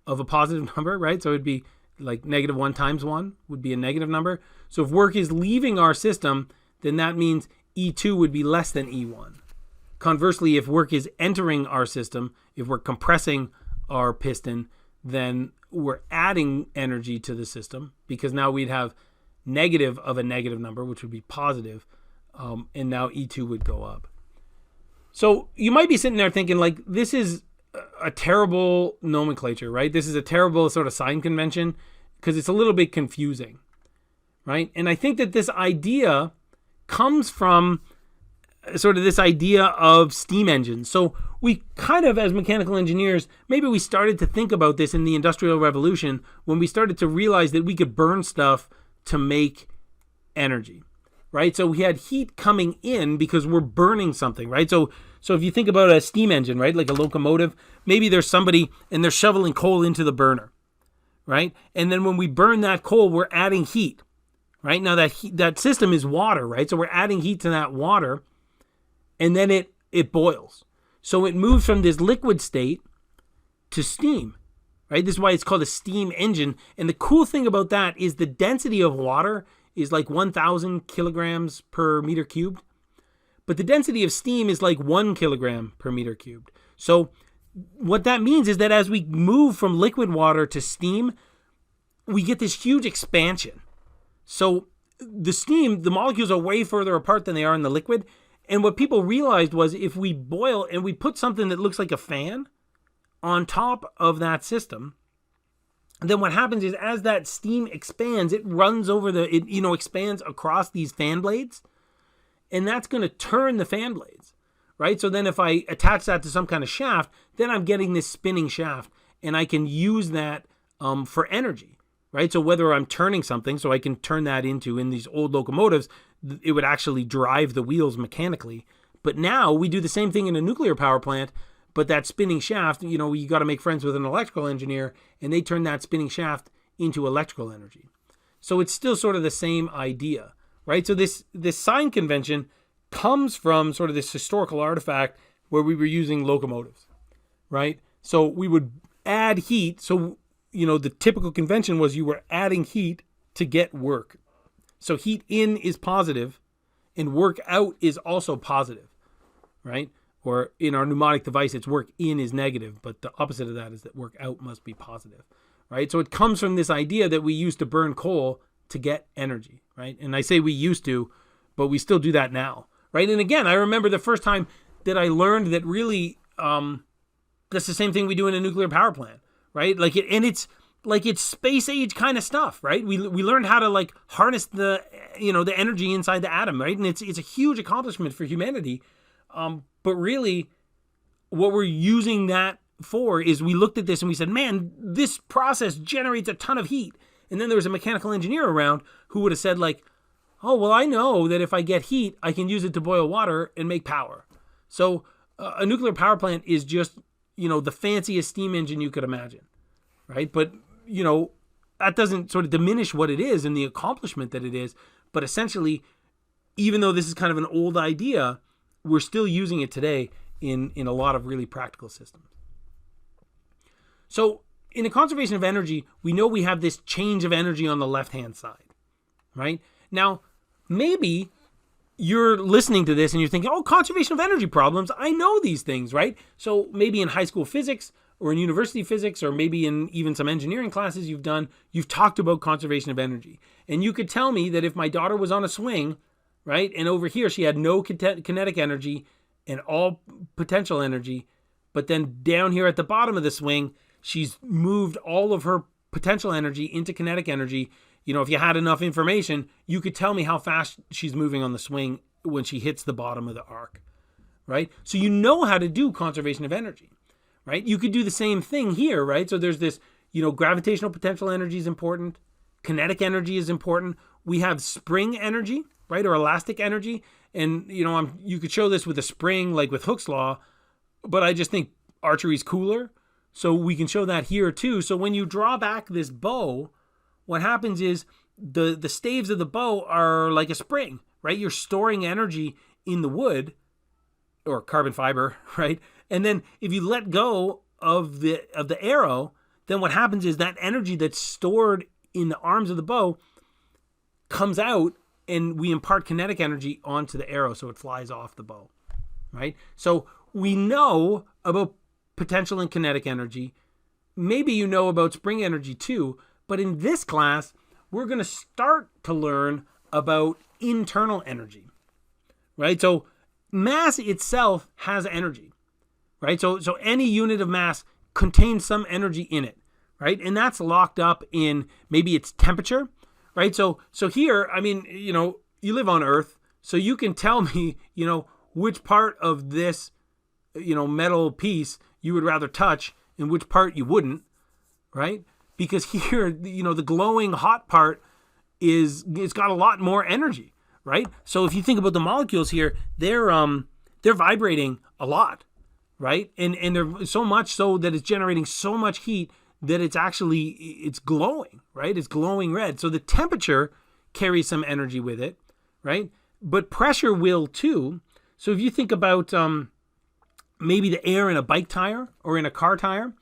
Speaker 1: of a positive number, right? So it'd be like negative 1 times 1 would be a negative number. So if work is leaving our system, then that means E2 would be less than E1. Conversely, if work is entering our system, if we're compressing our piston, then we're adding energy to the system, because now we'd have negative of a negative number, which would be positive, and now E2 would go up. So you might be sitting there thinking, like, this is a terrible nomenclature, right? This is a terrible sort of sign convention because it's a little bit confusing, right? And I think that this idea comes from sort of this idea of steam engines. So we kind of, as mechanical engineers, maybe we started to think about this in the Industrial Revolution when we started to realize that we could burn stuff to make energy, right? So we had heat coming in because we're burning something, right? So if you think about a steam engine, right, like a locomotive, maybe there's somebody and they're shoveling coal into the burner, right? And then when we burn that coal, we're adding heat, right? Now that system is water, right? So we're adding heat to that water, and then it boils. So it moves from this liquid state to steam, right? This is why it's called a steam engine. And the cool thing about that is the density of water is like 1,000 kilograms per meter cubed. But the density of steam is like 1 kilogram per meter cubed. So what that means is that as we move from liquid water to steam, we get this huge expansion. So the steam, the molecules are way further apart than they are in the liquid. And what people realized was if we boil and we put something that looks like a fan on top of that system, then what happens is as that steam expands, it runs over expands across these fan blades, and that's going to turn the fan blades, right? So then if I attach that to some kind of shaft, then I'm getting this spinning shaft, and I can use that for energy, right? So whether I'm turning something, so I can turn that into, in these old locomotives, it would actually drive the wheels mechanically. But now we do the same thing in a nuclear power plant, but that spinning shaft, you got to make friends with an electrical engineer, and they turn that spinning shaft into electrical energy. So it's still sort of the same idea, right? So this sign convention comes from sort of this historical artifact where we were using locomotives, right? So we would add heat. So, the typical convention was you were adding heat to get work. So heat in is positive and work out is also positive, right? Or in our mnemonic device, it's work in is negative, but the opposite of that is that work out must be positive, right? So it comes from this idea that we used to burn coal to get energy, right? And I say we used to, but we still do that now, right? And again, I remember the first time that I learned that really that's the same thing we do in a nuclear power plant, right? It's space age kind of stuff, right? We learned how to harness the energy inside the atom, right? And it's a huge accomplishment for humanity. But really what we're using that for is we looked at this and we said, man, this process generates a ton of heat. And then there was a mechanical engineer around who would have said oh, well, I know that if I get heat, I can use it to boil water and make power. So a nuclear power plant is just, the fanciest steam engine you could imagine, right? But that doesn't sort of diminish what it is and the accomplishment that it is. But essentially, even though this is kind of an old idea, we're still using it today in a lot of really practical systems. So in the conservation of energy, we know we have this change of energy on the left-hand side, right? Now, maybe you're listening to this and you're thinking, oh, conservation of energy problems, I know these things, right? So maybe in high school physics or in university physics or maybe in even some engineering classes you've talked about conservation of energy. And you could tell me that if my daughter was on a swing, right, and over here she had no kinetic energy and all potential energy, but then down here at the bottom of the swing, she's moved all of her potential energy into kinetic energy. You know, if you had enough information, you could tell me how fast she's moving on the swing when she hits the bottom of the arc, right? So you know how to do conservation of energy, right? You could do the same thing here, right? So there's this, you know, gravitational potential energy is important. Kinetic energy is important. We have spring energy, right? Or elastic energy. And, you know, you could show this with a spring, like with Hooke's law, but I just think archery is cooler. So we can show that here too. So when you draw back this bow, what happens is the staves of the bow are like a spring, right? You're storing energy in the wood or carbon fiber, right? And then if you let go of the arrow, then what happens is that energy that's stored in the arms of the bow comes out and we impart kinetic energy onto the arrow so it flies off the bow, right? So we know about potential and kinetic energy. Maybe you know about spring energy too, but in this class, we're going to start to learn about internal energy, right? So mass itself has energy, right? So any unit of mass contains some energy in it, right? And that's locked up in maybe its temperature, right? So here, I mean, you know, you live on Earth, so you can tell me, you know, which part of this, you know, metal piece you would rather touch and which part you wouldn't, right? Because here, you know, the glowing hot part it's got a lot more energy, right? So if you think about the molecules here, they're vibrating a lot, right? And they're so much so that it's generating so much heat that it's glowing, right? It's glowing red. So the temperature carries some energy with it, right? But pressure will too. So if you think about maybe the air in a bike tire or in a car tire,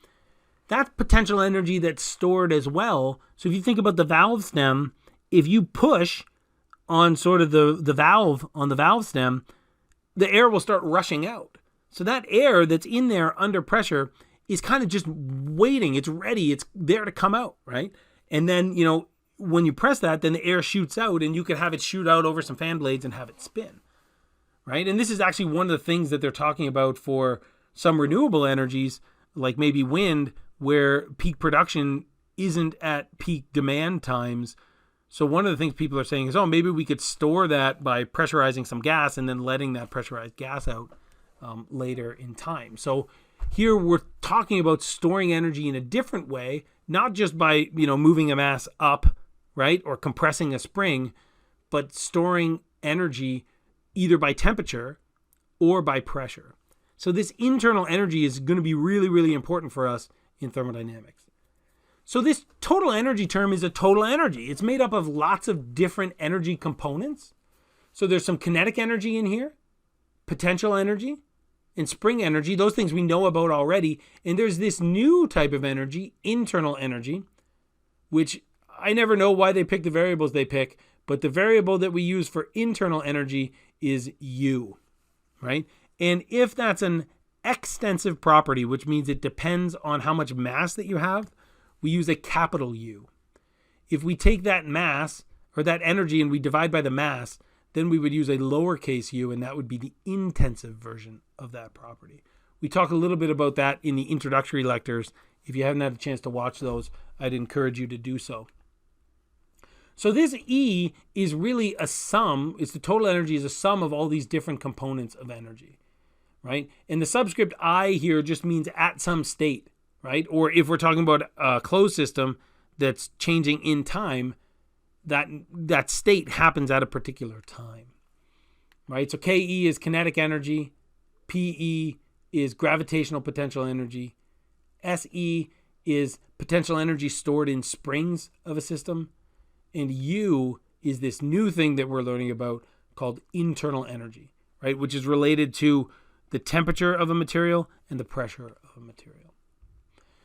Speaker 1: that's potential energy that's stored as well. So if you think about the valve stem, if you push on sort of the valve on the valve stem, the air will start rushing out. So that air that's in there under pressure is kind of just waiting. It's ready. It's there to come out, right? And then, you know, when you press that, then the air shoots out and you can have it shoot out over some fan blades and have it spin, right? And this is actually one of the things that they're talking about for some renewable energies, like maybe wind, where peak production isn't at peak demand times. So one of the things people are saying is, oh, maybe we could store that by pressurizing some gas and then letting that pressurized gas out later in time. So here we're talking about storing energy in a different way, not just by, you know, moving a mass up, right, or compressing a spring, but storing energy either by temperature or by pressure. So this internal energy is going to be really, really important for us in thermodynamics. So this total energy term is a total energy. It's made up of lots of different energy components. So there's some kinetic energy in here, potential energy, and spring energy. Those things we know about already. And there's this new type of energy, internal energy, which I never know why they pick the variables they pick, but the variable that we use for internal energy is U, right? And if that's an extensive property, which means it depends on how much mass that you have, we use a capital U. If we take that mass or that energy and we divide by the mass, then we would use a lowercase u, and that would be the intensive version of that property. We talk a little bit about that in the introductory lectures. If you haven't had a chance to watch those, I'd encourage you to do so. So this E is really a sum. It's the total energy is a sum of all these different components of energy, right? And the subscript I here just means at some state, right? Or if we're talking about a closed system that's changing in time, that state happens at a particular time, right? So Ke is kinetic energy, Pe is gravitational potential energy, Se is potential energy stored in springs of a system, and U is this new thing that we're learning about, called internal energy, right? Which is related to the temperature of a material and the pressure of a material.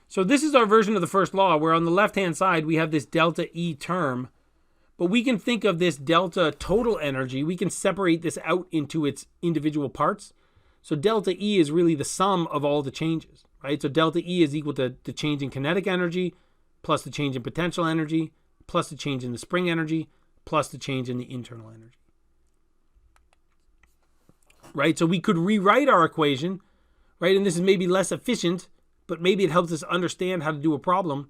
Speaker 1: So this is our version of the first law, where on the left-hand side, we have this delta E term, but we can think of this delta total energy. We can separate this out into its individual parts. So delta E is really the sum of all the changes, right? So delta E is equal to the change in kinetic energy, plus the change in potential energy, plus the change in the spring energy, plus the change in the internal energy. Right? So we could rewrite our equation, right? And this is maybe less efficient, but maybe it helps us understand how to do a problem,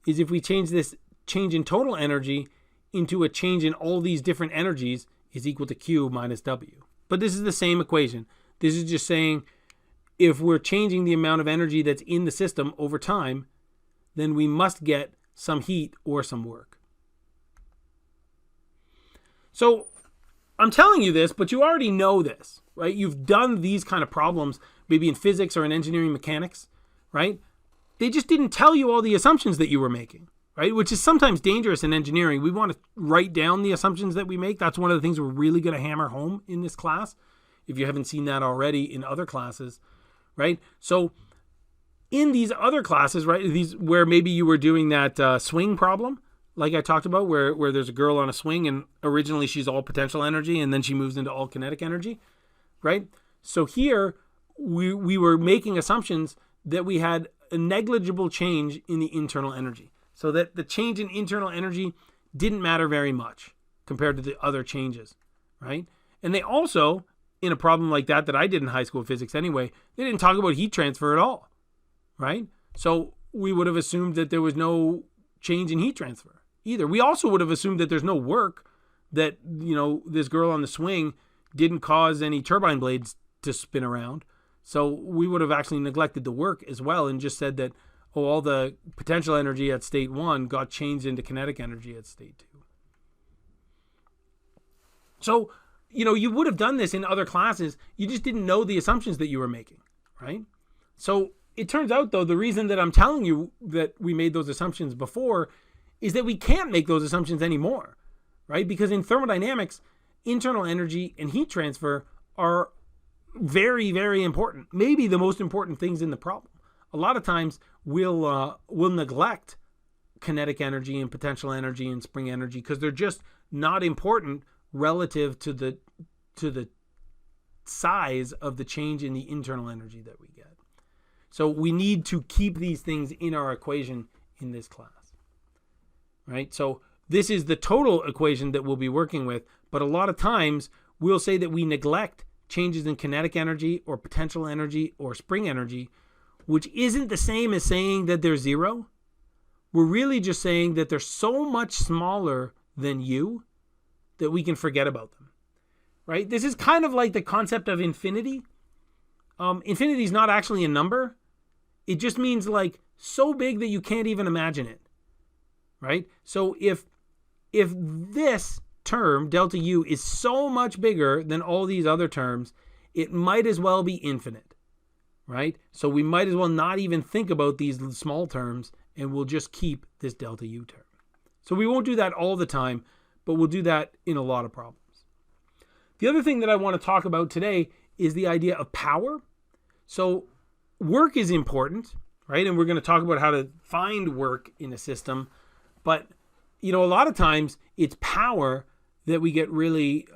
Speaker 1: is if we change this change in total energy into a change in all these different energies is equal to Q minus W. But this is the same equation. This is just saying if we're changing the amount of energy that's in the system over time, then we must get some heat or some work. So I'm telling you this, but you already know this, right? You've done these kind of problems, maybe in physics or in engineering mechanics, right? They just didn't tell you all the assumptions that you were making, right? Which is sometimes dangerous in engineering. We want to write down the assumptions that we make. That's one of the things we're really going to hammer home in this class, if you haven't seen that already in other classes, right? So in these other classes, right, these where maybe you were doing that swing problem, like I talked about, where there's a girl on a swing and originally she's all potential energy and then she moves into all kinetic energy, right? So here we were making assumptions that we had a negligible change in the internal energy. So that the change in internal energy didn't matter very much compared to the other changes, right? And they also, in a problem like that I did in high school physics anyway, they didn't talk about heat transfer at all, right? So we would have assumed that there was no change in heat transfer either. We also would have assumed that there's no work, that, you know, this girl on the swing didn't cause any turbine blades to spin around. So we would have actually neglected the work as well and just said that, oh, all the potential energy at state 1 got changed into kinetic energy at state 2. So, you know, you would have done this in other classes. You just didn't know the assumptions that you were making, right? So it turns out, though, the reason that I'm telling you that we made those assumptions before is that we can't make those assumptions anymore, right? Because in thermodynamics, internal energy and heat transfer are very, very important. Maybe the most important things in the problem. A lot of times we'll neglect kinetic energy and potential energy and spring energy because they're just not important relative to the size of the change in the internal energy that we get. So we need to keep these things in our equation in this class, right? So this is the total equation that we'll be working with, but a lot of times we'll say that we neglect changes in kinetic energy or potential energy or spring energy, which isn't the same as saying that they're zero. We're really just saying that they're so much smaller than U that we can forget about them, right? This is kind of like the concept of infinity. Infinity is not actually a number. It just means like so big that you can't even imagine it, right? So if this term, delta U, is so much bigger than all these other terms, it might as well be infinite, right? So we might as well not even think about these small terms, and we'll just keep this delta U term. So we won't do that all the time, but we'll do that in a lot of problems. The other thing that I want to talk about today is the idea of power. So work is important, right? And we're going to talk about how to find work in a system. But, you know, a lot of times it's power that we get really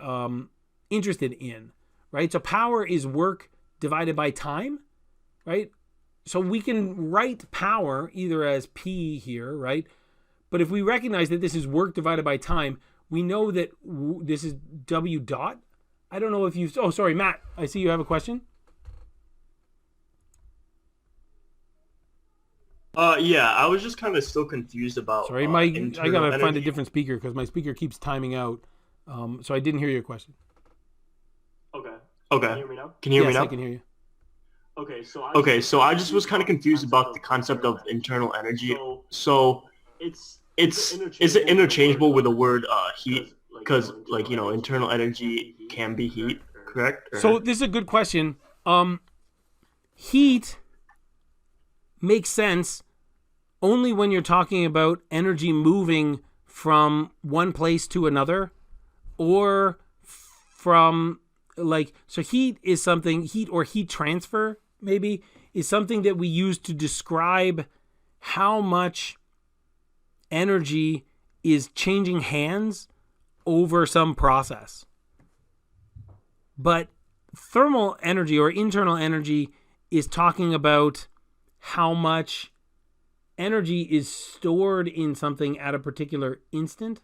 Speaker 1: interested in, right? So power is work divided by time, right? So we can write power either as P here, right? But if we recognize that this is work divided by time, we know that this is W dot. I don't know if you... Oh, sorry, Matt. I see you have a question.
Speaker 4: Yeah, I was just kind of still confused about...
Speaker 1: Sorry, I got to find a different speaker because my speaker keeps timing out. So I didn't hear your question.
Speaker 4: Okay.
Speaker 6: Can you hear me now?
Speaker 4: Can you hear me
Speaker 1: Yes,
Speaker 4: now?
Speaker 1: I can hear you.
Speaker 6: Okay,
Speaker 4: So I just was kind of confused about the concept of internal energy. So is it interchangeable with the word heat? Because, like, you know, internal energy can be heat, correct? Or...
Speaker 1: So this is a good question. Heat makes sense only when you're talking about energy moving from one place to another or from like, so heat or heat transfer maybe is something that we use to describe how much energy is changing hands over some process. But thermal energy or internal energy is talking about how much energy is stored in something at a particular instant.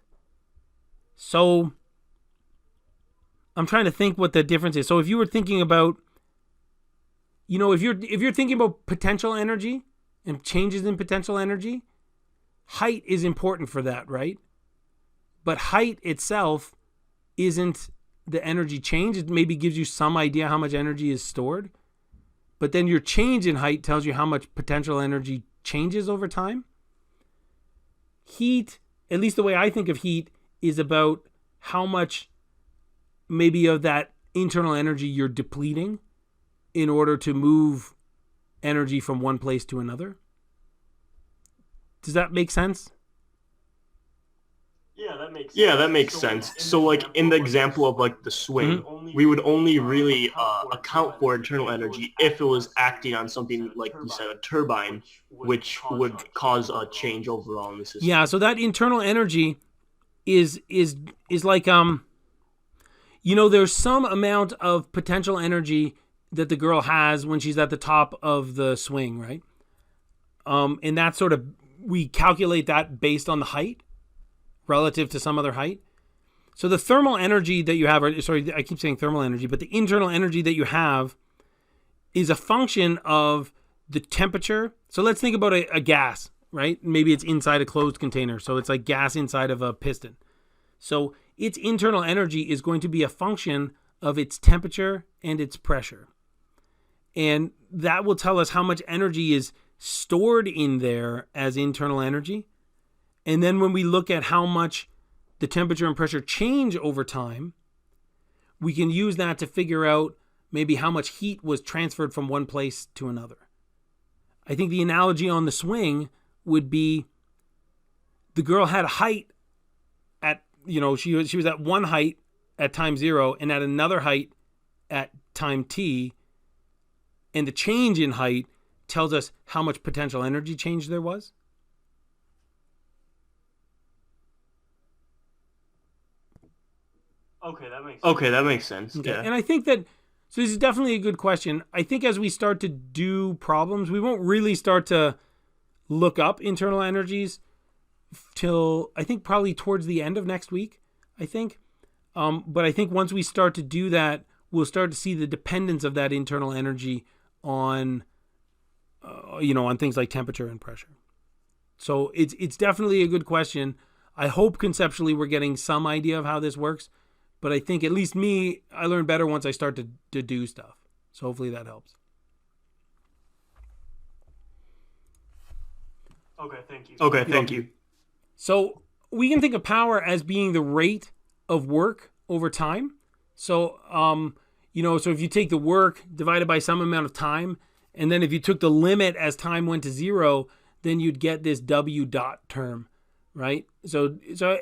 Speaker 1: So I'm trying to think what the difference is. So if you were thinking about, if you're thinking about potential energy and changes in potential energy, height is important for that, right? But height itself isn't the energy change. It maybe gives you some idea how much energy is stored. But then your change in height tells you how much potential energy changes over time. Heat, at least the way I think of heat, is about how much maybe of that internal energy you're depleting in order to move energy from one place to another. Does that make sense?
Speaker 6: Yeah, that makes sense.
Speaker 4: So like in the example of like the swing, we would only really account for internal energy if it was acting on something like you said, a turbine, which would cause a change overall in the system.
Speaker 1: Yeah, so that internal energy is like there's some amount of potential energy that the girl has when she's at the top of the swing, right? And that's sort of, we calculate that based on the height relative to some other height. So the thermal energy that you have, I keep saying thermal energy, but the internal energy that you have is a function of the temperature. So let's think about a gas, right? Maybe it's inside a closed container. So it's like gas inside of a piston. So its internal energy is going to be a function of its temperature and its pressure. And that will tell us how much energy is stored in there as internal energy. And then when we look at how much the temperature and pressure change over time, we can use that to figure out maybe how much heat was transferred from one place to another. I think the analogy on the swing would be the girl had a height at, she was at one height at time 0 and at another height at time t. And the change in height tells us how much potential energy change there was.
Speaker 6: Okay, that makes sense.
Speaker 1: Okay.
Speaker 4: Yeah.
Speaker 1: And I think that, so this is definitely a good question. I think as we start to do problems, we won't really start to look up internal energies till I think probably towards the end of next week, I think. But I think once we start to do that, we'll start to see the dependence of that internal energy on, on things like temperature and pressure. So it's definitely a good question. I hope conceptually we're getting some idea of how this works. But I think at least me, I learn better once I start to do stuff. So hopefully that helps.
Speaker 6: Okay, thank you.
Speaker 4: Okay, thank you.
Speaker 1: So we can think of power as being the rate of work over time. So, so if you take the work divided by some amount of time, and then if you took the limit as time went to 0, then you'd get this W dot term, right? So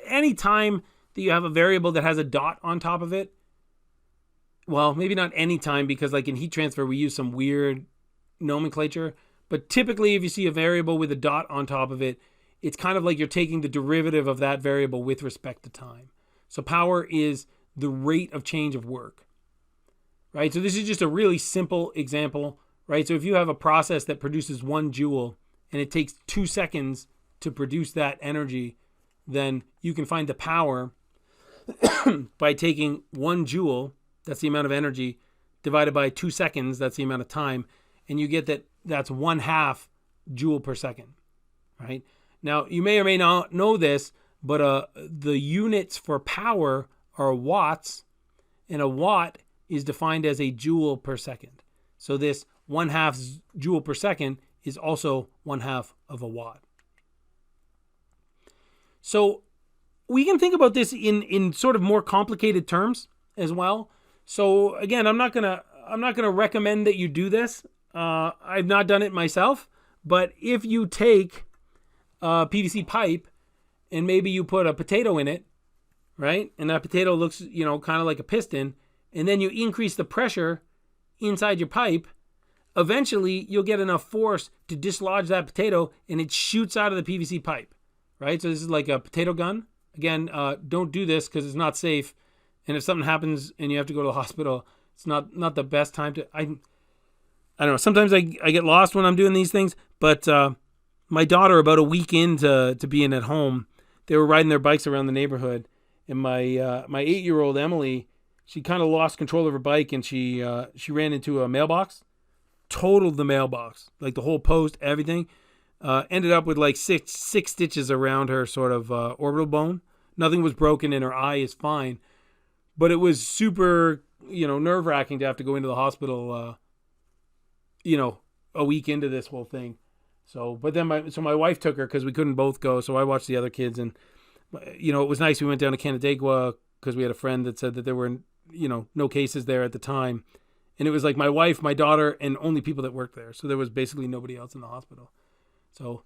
Speaker 1: any time that you have a variable that has a dot on top of it, well, maybe not any time, because like in heat transfer, we use some weird nomenclature. But typically, if you see a variable with a dot on top of it, it's kind of like you're taking the derivative of that variable with respect to time. So power is the rate of change of work, right? So this is just a really simple example, right? So if you have a process that produces 1 joule and it takes 2 seconds to produce that energy, then you can find the power by taking 1 joule, that's the amount of energy, divided by 2 seconds, that's the amount of time, and you get that's 1/2 joule per second, right? Now, you may or may not know this, but the units for power are watts, and a watt is defined as a joule per second. So this 1/2 joule per second is also 1/2 of a watt. So we can think about this in sort of more complicated terms as well. So again, I'm not gonna recommend that you do this. I've not done it myself, but if you take a PVC pipe and maybe you put a potato in it, right? And that potato looks, kind of like a piston, and then you increase the pressure inside your pipe, eventually you'll get enough force to dislodge that potato and it shoots out of the PVC pipe, right? So this is like a potato gun. Again, don't do this because it's not safe. And if something happens and you have to go to the hospital, it's not the best time to, I don't know. Sometimes I get lost when I'm doing these things, but my daughter, about a week into being at home, they were riding their bikes around the neighborhood, and my 8-year-old Emily, she kind of lost control of her bike, and she ran into a mailbox, totaled the mailbox, like the whole post, everything. Ended up with like six stitches around her sort of orbital bone. Nothing was broken, and her eye is fine, but it was super, nerve-wracking to have to go into the hospital, a week into this whole thing. So, but then my wife took her because we couldn't both go. So I watched the other kids, and it was nice. We went down to Canandaigua because we had a friend that said that there were, no cases there at the time, and it was like my wife, my daughter, and only people that worked there. So there was basically nobody else in the hospital. So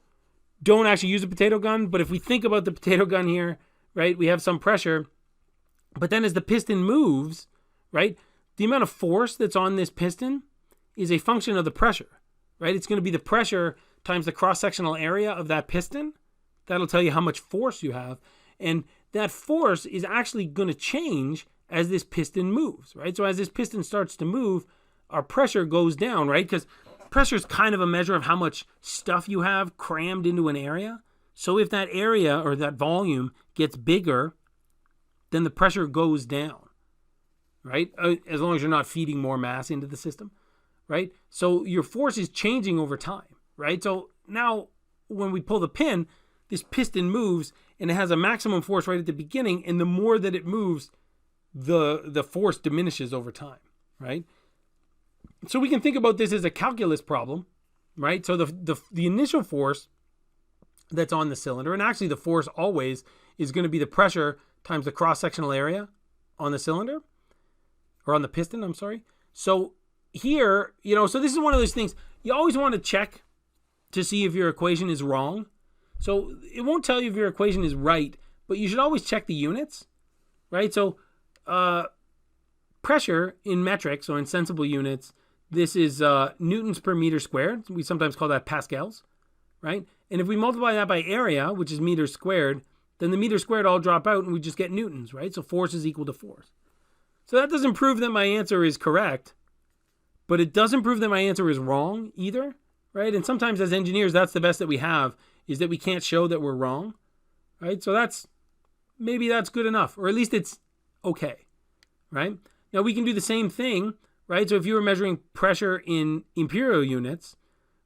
Speaker 1: don't actually use a potato gun. But if we think about the potato gun here, right, we have some pressure, but then as the piston moves, right, the amount of force that's on this piston is a function of the pressure, right? It's going to be the pressure times the cross-sectional area of that piston. That'll tell you how much force you have. And that force is actually going to change as this piston moves, right? So as this piston starts to move, our pressure goes down, right? Because pressure is kind of a measure of how much stuff you have crammed into an area. So if that area or that volume gets bigger, then the pressure goes down, right? As long as you're not feeding more mass into the system, right? So your force is changing over time, right? So now when we pull the pin, this piston moves and it has a maximum force right at the beginning. And the more that it moves, the force diminishes over time, right? So we can think about this as a calculus problem, right? So the initial force that's on the cylinder, and actually the force always is going to be the pressure times the cross-sectional area on the cylinder, or on the piston, I'm sorry. So here, so this is one of those things, you always want to check to see if your equation is wrong. So it won't tell you if your equation is right, but you should always check the units, right? So pressure in metric, so in sensible units, this is newtons per meter squared. We sometimes call that pascals, right? And if we multiply that by area, which is meters squared, then the meters squared all drop out and we just get newtons, right? So force is equal to force. So that doesn't prove that my answer is correct, but it doesn't prove that my answer is wrong either, right? And sometimes as engineers, that's the best that we have, is that we can't show that we're wrong, right? So maybe that's good enough, or at least it's okay, right? Now we can do the same thing, right? So if you were measuring pressure in imperial units,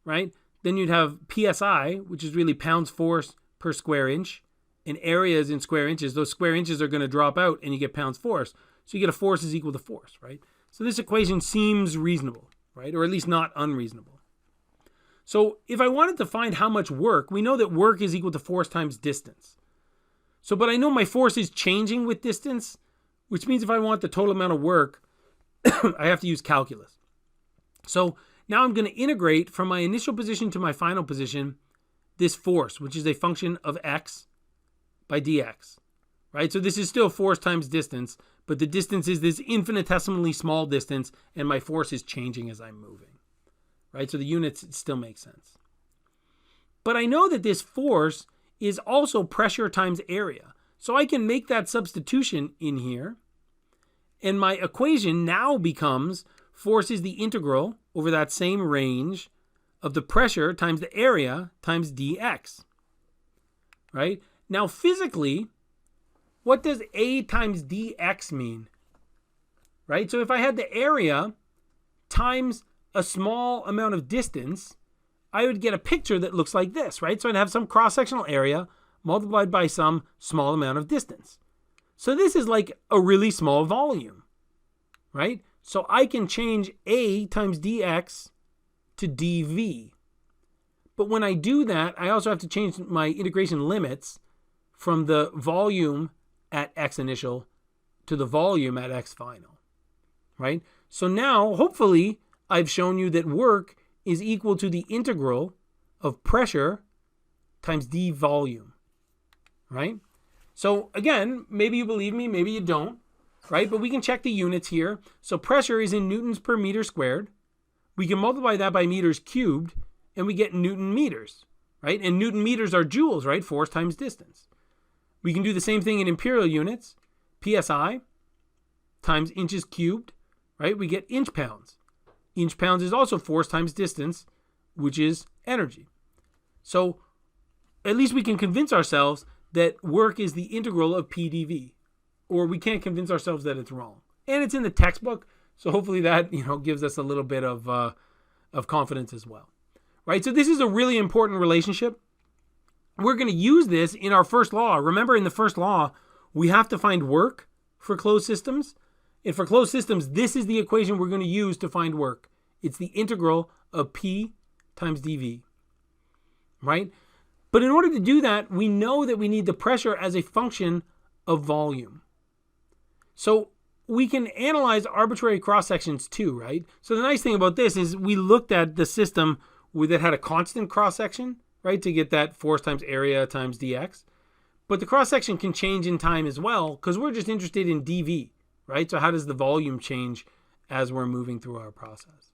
Speaker 1: right, then you'd have PSI, which is really pounds force per square inch, and areas in square inches. Those square inches are going to drop out and you get pounds force. So you get a force is equal to force, right? So this equation seems reasonable, right? Or at least not unreasonable. So if I wanted to find how much work, we know that work is equal to force times distance. So, but I know my force is changing with distance, which means if I want the total amount of work, I have to use calculus. So now I'm going to integrate from my initial position to my final position this force, which is a function of x by dx, right? So this is still force times distance, but the distance is this infinitesimally small distance, and my force is changing as I'm moving, right? So the units still make sense. But I know that this force is also pressure times area. So I can make that substitution in here, and my equation now becomes force is the integral over that same range of the pressure times the area times dx, right? Now physically, what does A times dx mean, right? So if I had the area times a small amount of distance, I would get a picture that looks like this, right? So I'd have some cross-sectional area multiplied by some small amount of distance. So this is like a really small volume, right? So I can change A times dx to dv. But when I do that, I also have to change my integration limits from the volume at x initial to the volume at x final, right? So now, hopefully, I've shown you that work is equal to the integral of pressure times d volume, right? So again, maybe you believe me, maybe you don't, right? But we can check the units here. So pressure is in newtons per meter squared. We can multiply that by meters cubed, and we get Newton meters, right? And Newton meters are joules, right? Force times distance. We can do the same thing in imperial units. PSI times inches cubed, right? We get inch pounds. Inch pounds is also force times distance, which is energy. So at least we can convince ourselves that work is the integral of PdV, or we can't convince ourselves that it's wrong. And it's in the textbook, so hopefully that gives us a little bit of confidence as well, right? So this is a really important relationship. We're going to use this in our first law. Remember, in the first law, we have to find work for closed systems. And for closed systems, this is the equation we're going to use to find work. It's the integral of P times dV, right? But in order to do that, we know that we need the pressure as a function of volume. So we can analyze arbitrary cross-sections too, right? So the nice thing about this is we looked at the system that had a constant cross-section, right, to get that force times area times dx. But the cross-section can change in time as well because we're just interested in dV, right? So how does the volume change as we're moving through our process?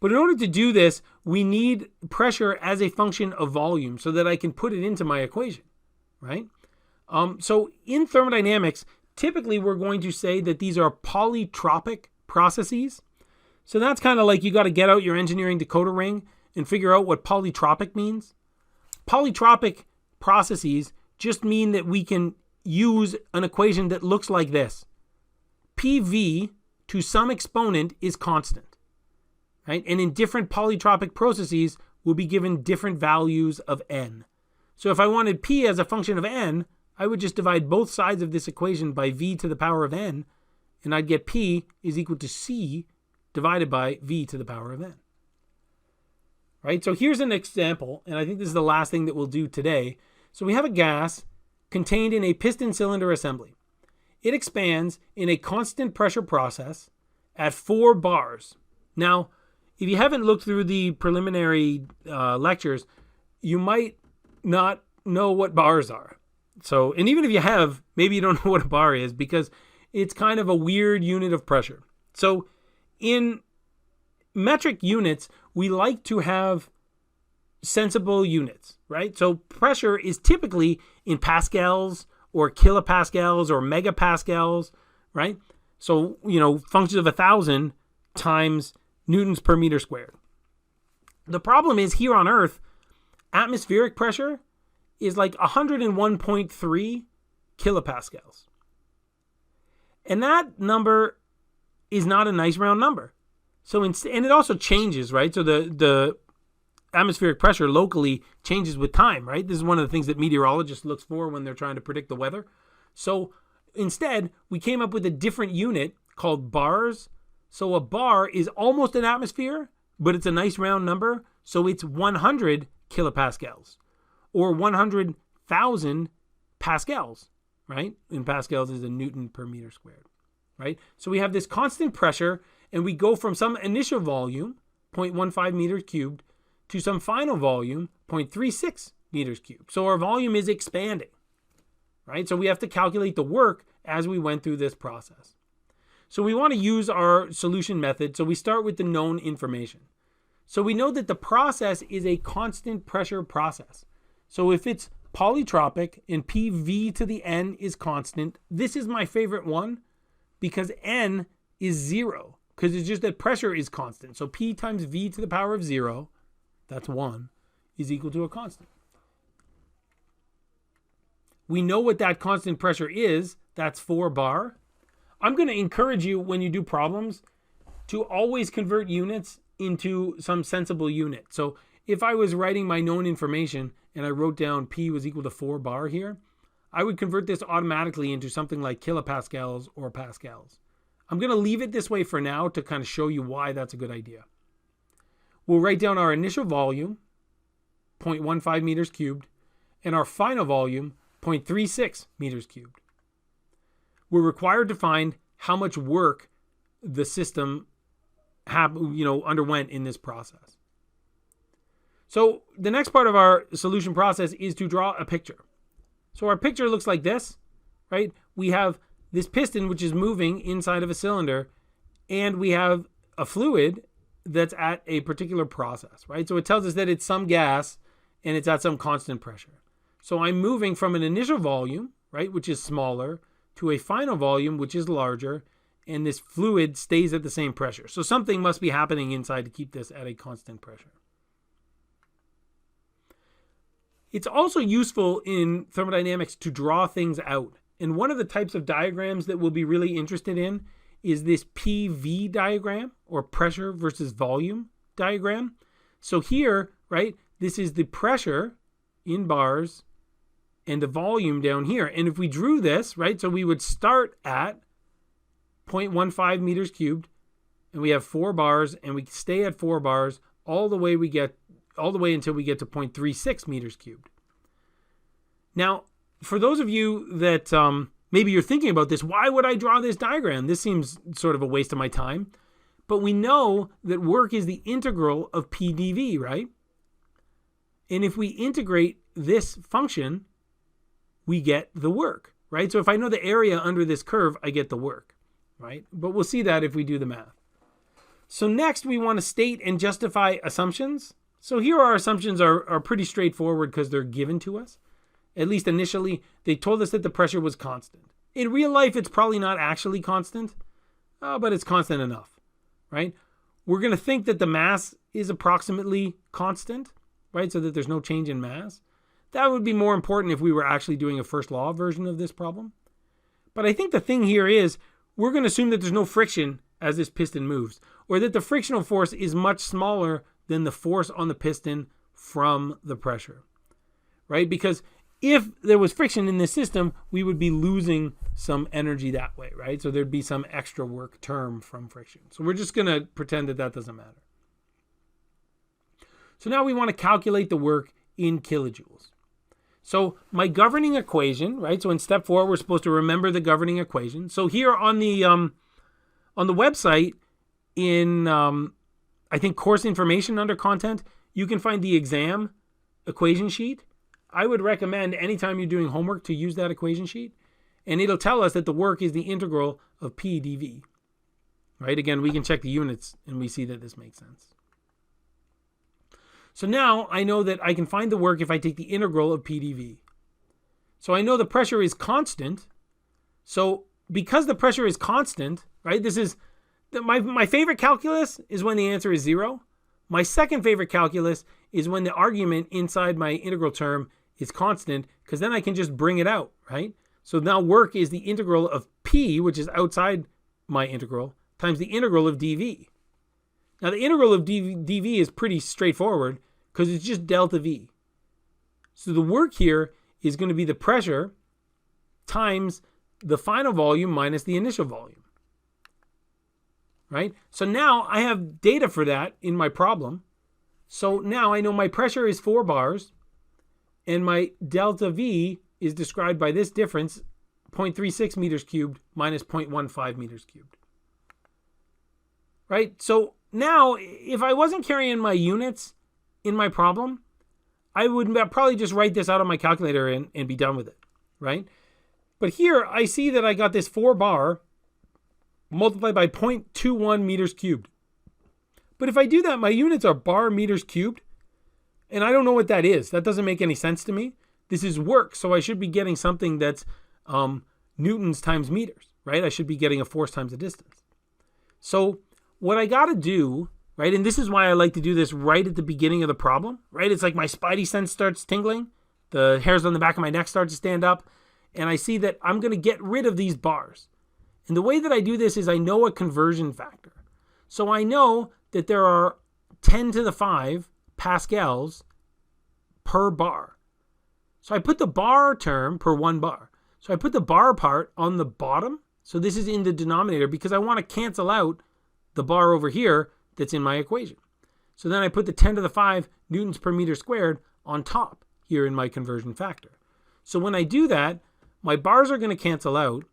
Speaker 1: But in order to do this, we need pressure as a function of volume so that I can put it into my equation, right? So in thermodynamics, typically we're going to say that these are polytropic processes. So that's kind of like you got to get out your engineering decoder ring and figure out what polytropic means. Polytropic processes just mean that we can use an equation that looks like this. PV to some exponent is constant, right? And in different polytropic processes, we'll be given different values of n. So if I wanted P as a function of n, I would just divide both sides of this equation by V to the power of n, and I'd get P is equal to C divided by V to the power of n. Right? So here's an example, and I think this is the last thing that we'll do today. So we have a gas contained in a piston cylinder assembly. It expands in a constant pressure process at 4 bars. Now, if you haven't looked through the preliminary lectures, you might not know what bars are. So, and even if you have, maybe you don't know what a bar is because it's kind of a weird unit of pressure. So in metric units, we like to have sensible units, right? So pressure is typically in pascals or kilopascals or megapascals, right? So, functions of 1,000 times newtons per meter squared. The problem is here on Earth, atmospheric pressure is like 101.3 kilopascals. And that number is not a nice round number. So, and it also changes, right? So the atmospheric pressure locally changes with time, right? This is one of the things that meteorologists look for when they're trying to predict the weather. So instead, we came up with a different unit called bars. So a bar is almost an atmosphere, but it's a nice round number. So it's 100 kilopascals or 100,000 pascals, right? And pascals is a newton per meter squared, right? So we have this constant pressure and we go from some initial volume, 0.15 meters cubed, to some final volume, 0.36 meters cubed. So our volume is expanding, right? So we have to calculate the work as we went through this process. So we want to use our solution method. So we start with the known information. So we know that the process is a constant pressure process. So if it's polytropic and PV to the n is constant, this is my favorite one because n is 0 because it's just that pressure is constant. So P times V to the power of 0, that's 1, is equal to a constant. We know what that constant pressure is. That's 4 bar. I'm going to encourage you when you do problems to always convert units into some sensible unit. So if I was writing my known information and I wrote down P was equal to 4 bar here, I would convert this automatically into something like kilopascals or pascals. I'm going to leave it this way for now to kind of show you why that's a good idea. We'll write down our initial volume, 0.15 meters cubed, and our final volume, 0.36 meters cubed. We're required to find how much work the system underwent in this process. So the next part of our solution process is to draw a picture. So our picture looks like this, right? We have this piston which is moving inside of a cylinder, and we have a fluid that's at a particular process, right? So it tells us that it's some gas and it's at some constant pressure. So I'm moving from an initial volume, right, which is smaller, to a final volume, which is larger, and this fluid stays at the same pressure. So something must be happening inside to keep this at a constant pressure. It's also useful in thermodynamics to draw things out. And one of the types of diagrams that we'll be really interested in is this PV diagram, or pressure versus volume diagram. So here, right, this is the pressure in bars and the volume down here. And if we drew this, right, so we would start at 0.15 meters cubed, and we have 4 bars, and we stay at 4 bars all the way until we get to 0.36 meters cubed. Now, for those of you that maybe you're thinking about this, why would I draw this diagram? This seems sort of a waste of my time. But we know that work is the integral of P dV, right? And if we integrate this function, we get the work, right? So if I know the area under this curve, I get the work, right? But we'll see that if we do the math. So next, we want to state and justify assumptions. So here our assumptions are pretty straightforward because they're given to us. At least initially, they told us that the pressure was constant. In real life, it's probably not actually constant, but it's constant enough, right? We're going to think that the mass is approximately constant, right? So that there's no change in mass. That would be more important if we were actually doing a first law version of this problem. But I think the thing here is we're going to assume that there's no friction as this piston moves, or that the frictional force is much smaller than the force on the piston from the pressure, right? Because if there was friction in this system, we would be losing some energy that way, right? So there'd be some extra work term from friction. So we're just going to pretend that that doesn't matter. So now we want to calculate the work in kilojoules. So my governing equation, right? So in step 4, we're supposed to remember the governing equation. So here on the website, in I think course information under content, you can find the exam equation sheet. I would recommend anytime you're doing homework to use that equation sheet, and it'll tell us that the work is the integral of P dV. Right? Again, we can check the units and we see that this makes sense. So now I know that I can find the work if I take the integral of P dV. So I know the pressure is constant. So because the pressure is constant, right? This is my favorite calculus is when the answer is 0. My second favorite calculus is when the argument inside my integral term is constant, because then I can just bring it out, right? So now work is the integral of P, which is outside my integral, times the integral of dV. Now the integral of dV is pretty straightforward because it's just delta V. So the work here is going to be the pressure times the final volume minus the initial volume. Right? So now I have data for that in my problem. So now I know my pressure is 4 bars and my delta V is described by this difference, 0.36 meters cubed minus 0.15 meters cubed. Right? So now if I wasn't carrying my units in my problem, I would probably just write this out on my calculator and be done with it. Right? But here I see that I got this 4 bar multiplied by 0.21 meters cubed. But if I do that, my units are bar meters cubed, and I don't know what that is. That doesn't make any sense to me. This is work, so I should be getting something that's newtons times meters, right? I should be getting a force times the distance. So what I got to do, right, and this is why I like to do this right at the beginning of the problem, right? It's like my spidey sense starts tingling, the hairs on the back of my neck start to stand up, and I see that I'm going to get rid of these bars. And the way that I do this is I know a conversion factor. So I know that there are 10 to the 5 pascals per bar. So I put the bar term per 1 bar. So I put the bar part on the bottom. So this is in the denominator because I want to cancel out the bar over here that's in my equation. So then I put the 10 to the 5 newtons per meter squared on top here in my conversion factor. So when I do that, my bars are going to cancel out.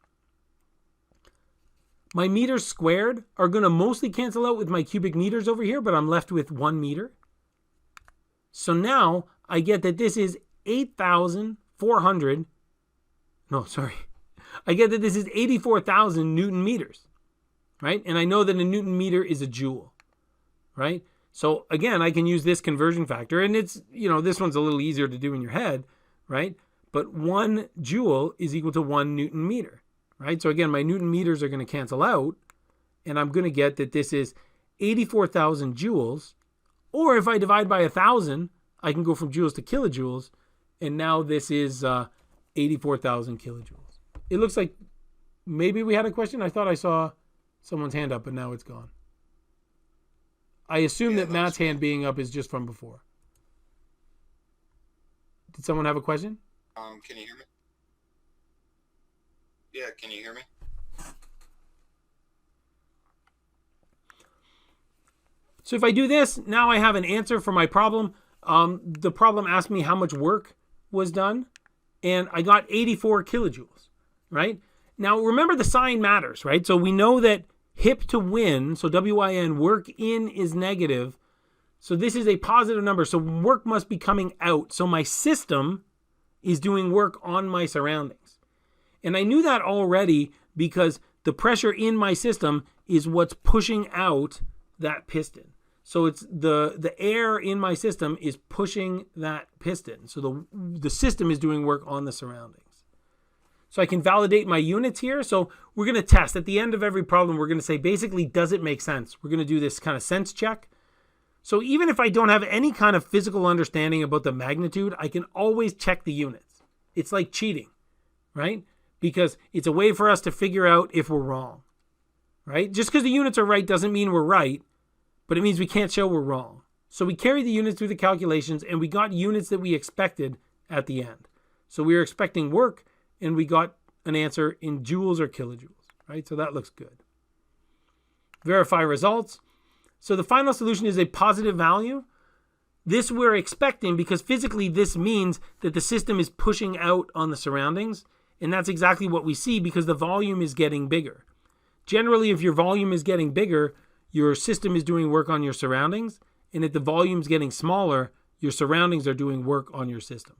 Speaker 1: My meters squared are going to mostly cancel out with my cubic meters over here, but I'm left with 1 meter. So now I get that this is 8,400. No, sorry. I get that this is 84,000 Newton meters, right? And I know that a Newton meter is a joule, right? So again, I can use this conversion factor, and it's, this one's a little easier to do in your head, right? But 1 joule is equal to 1 Newton meter, right? So again, my Newton meters are going to cancel out, and I'm going to get that this is 84,000 joules, or if I divide by 1,000, I can go from joules to kilojoules, and now this is 84,000 kilojoules. It looks like maybe we had a question. I thought I saw someone's hand up, but now it's gone. I assume that Matt's hand being up is just from before. Did someone have a question?
Speaker 7: Can you hear me? Yeah, can you hear me?
Speaker 1: So if I do this, now I have an answer for my problem. The problem asked me how much work was done, and I got 84 kilojoules, right? Now remember, the sign matters, right? So we know that hip to win, so WIN, work in is negative. So this is a positive number. So work must be coming out. So my system is doing work on my surroundings. And I knew that already because the pressure in my system is what's pushing out that piston. So it's the air in my system is pushing that piston. So the system is doing work on the surroundings. So I can validate my units here. So we're going to test. At the end of every problem, we're going to say, basically, does it make sense? We're going to do this kind of sense check. So even if I don't have any kind of physical understanding about the magnitude, I can always check the units. It's like cheating, right? Because it's a way for us to figure out if we're wrong, right? Just because the units are right doesn't mean we're right, but it means we can't show we're wrong. So we carry the units through the calculations, and we got units that we expected at the end. So we were expecting work, and we got an answer in joules or kilojoules, right? So that looks good. Verify results. So the final solution is a positive value. This we're expecting because physically this means that the system is pushing out on the surroundings, and that's exactly what we see because the volume is getting bigger. Generally, if your volume is getting bigger, your system is doing work on your surroundings, and if the volume is getting smaller, your surroundings are doing work on your system.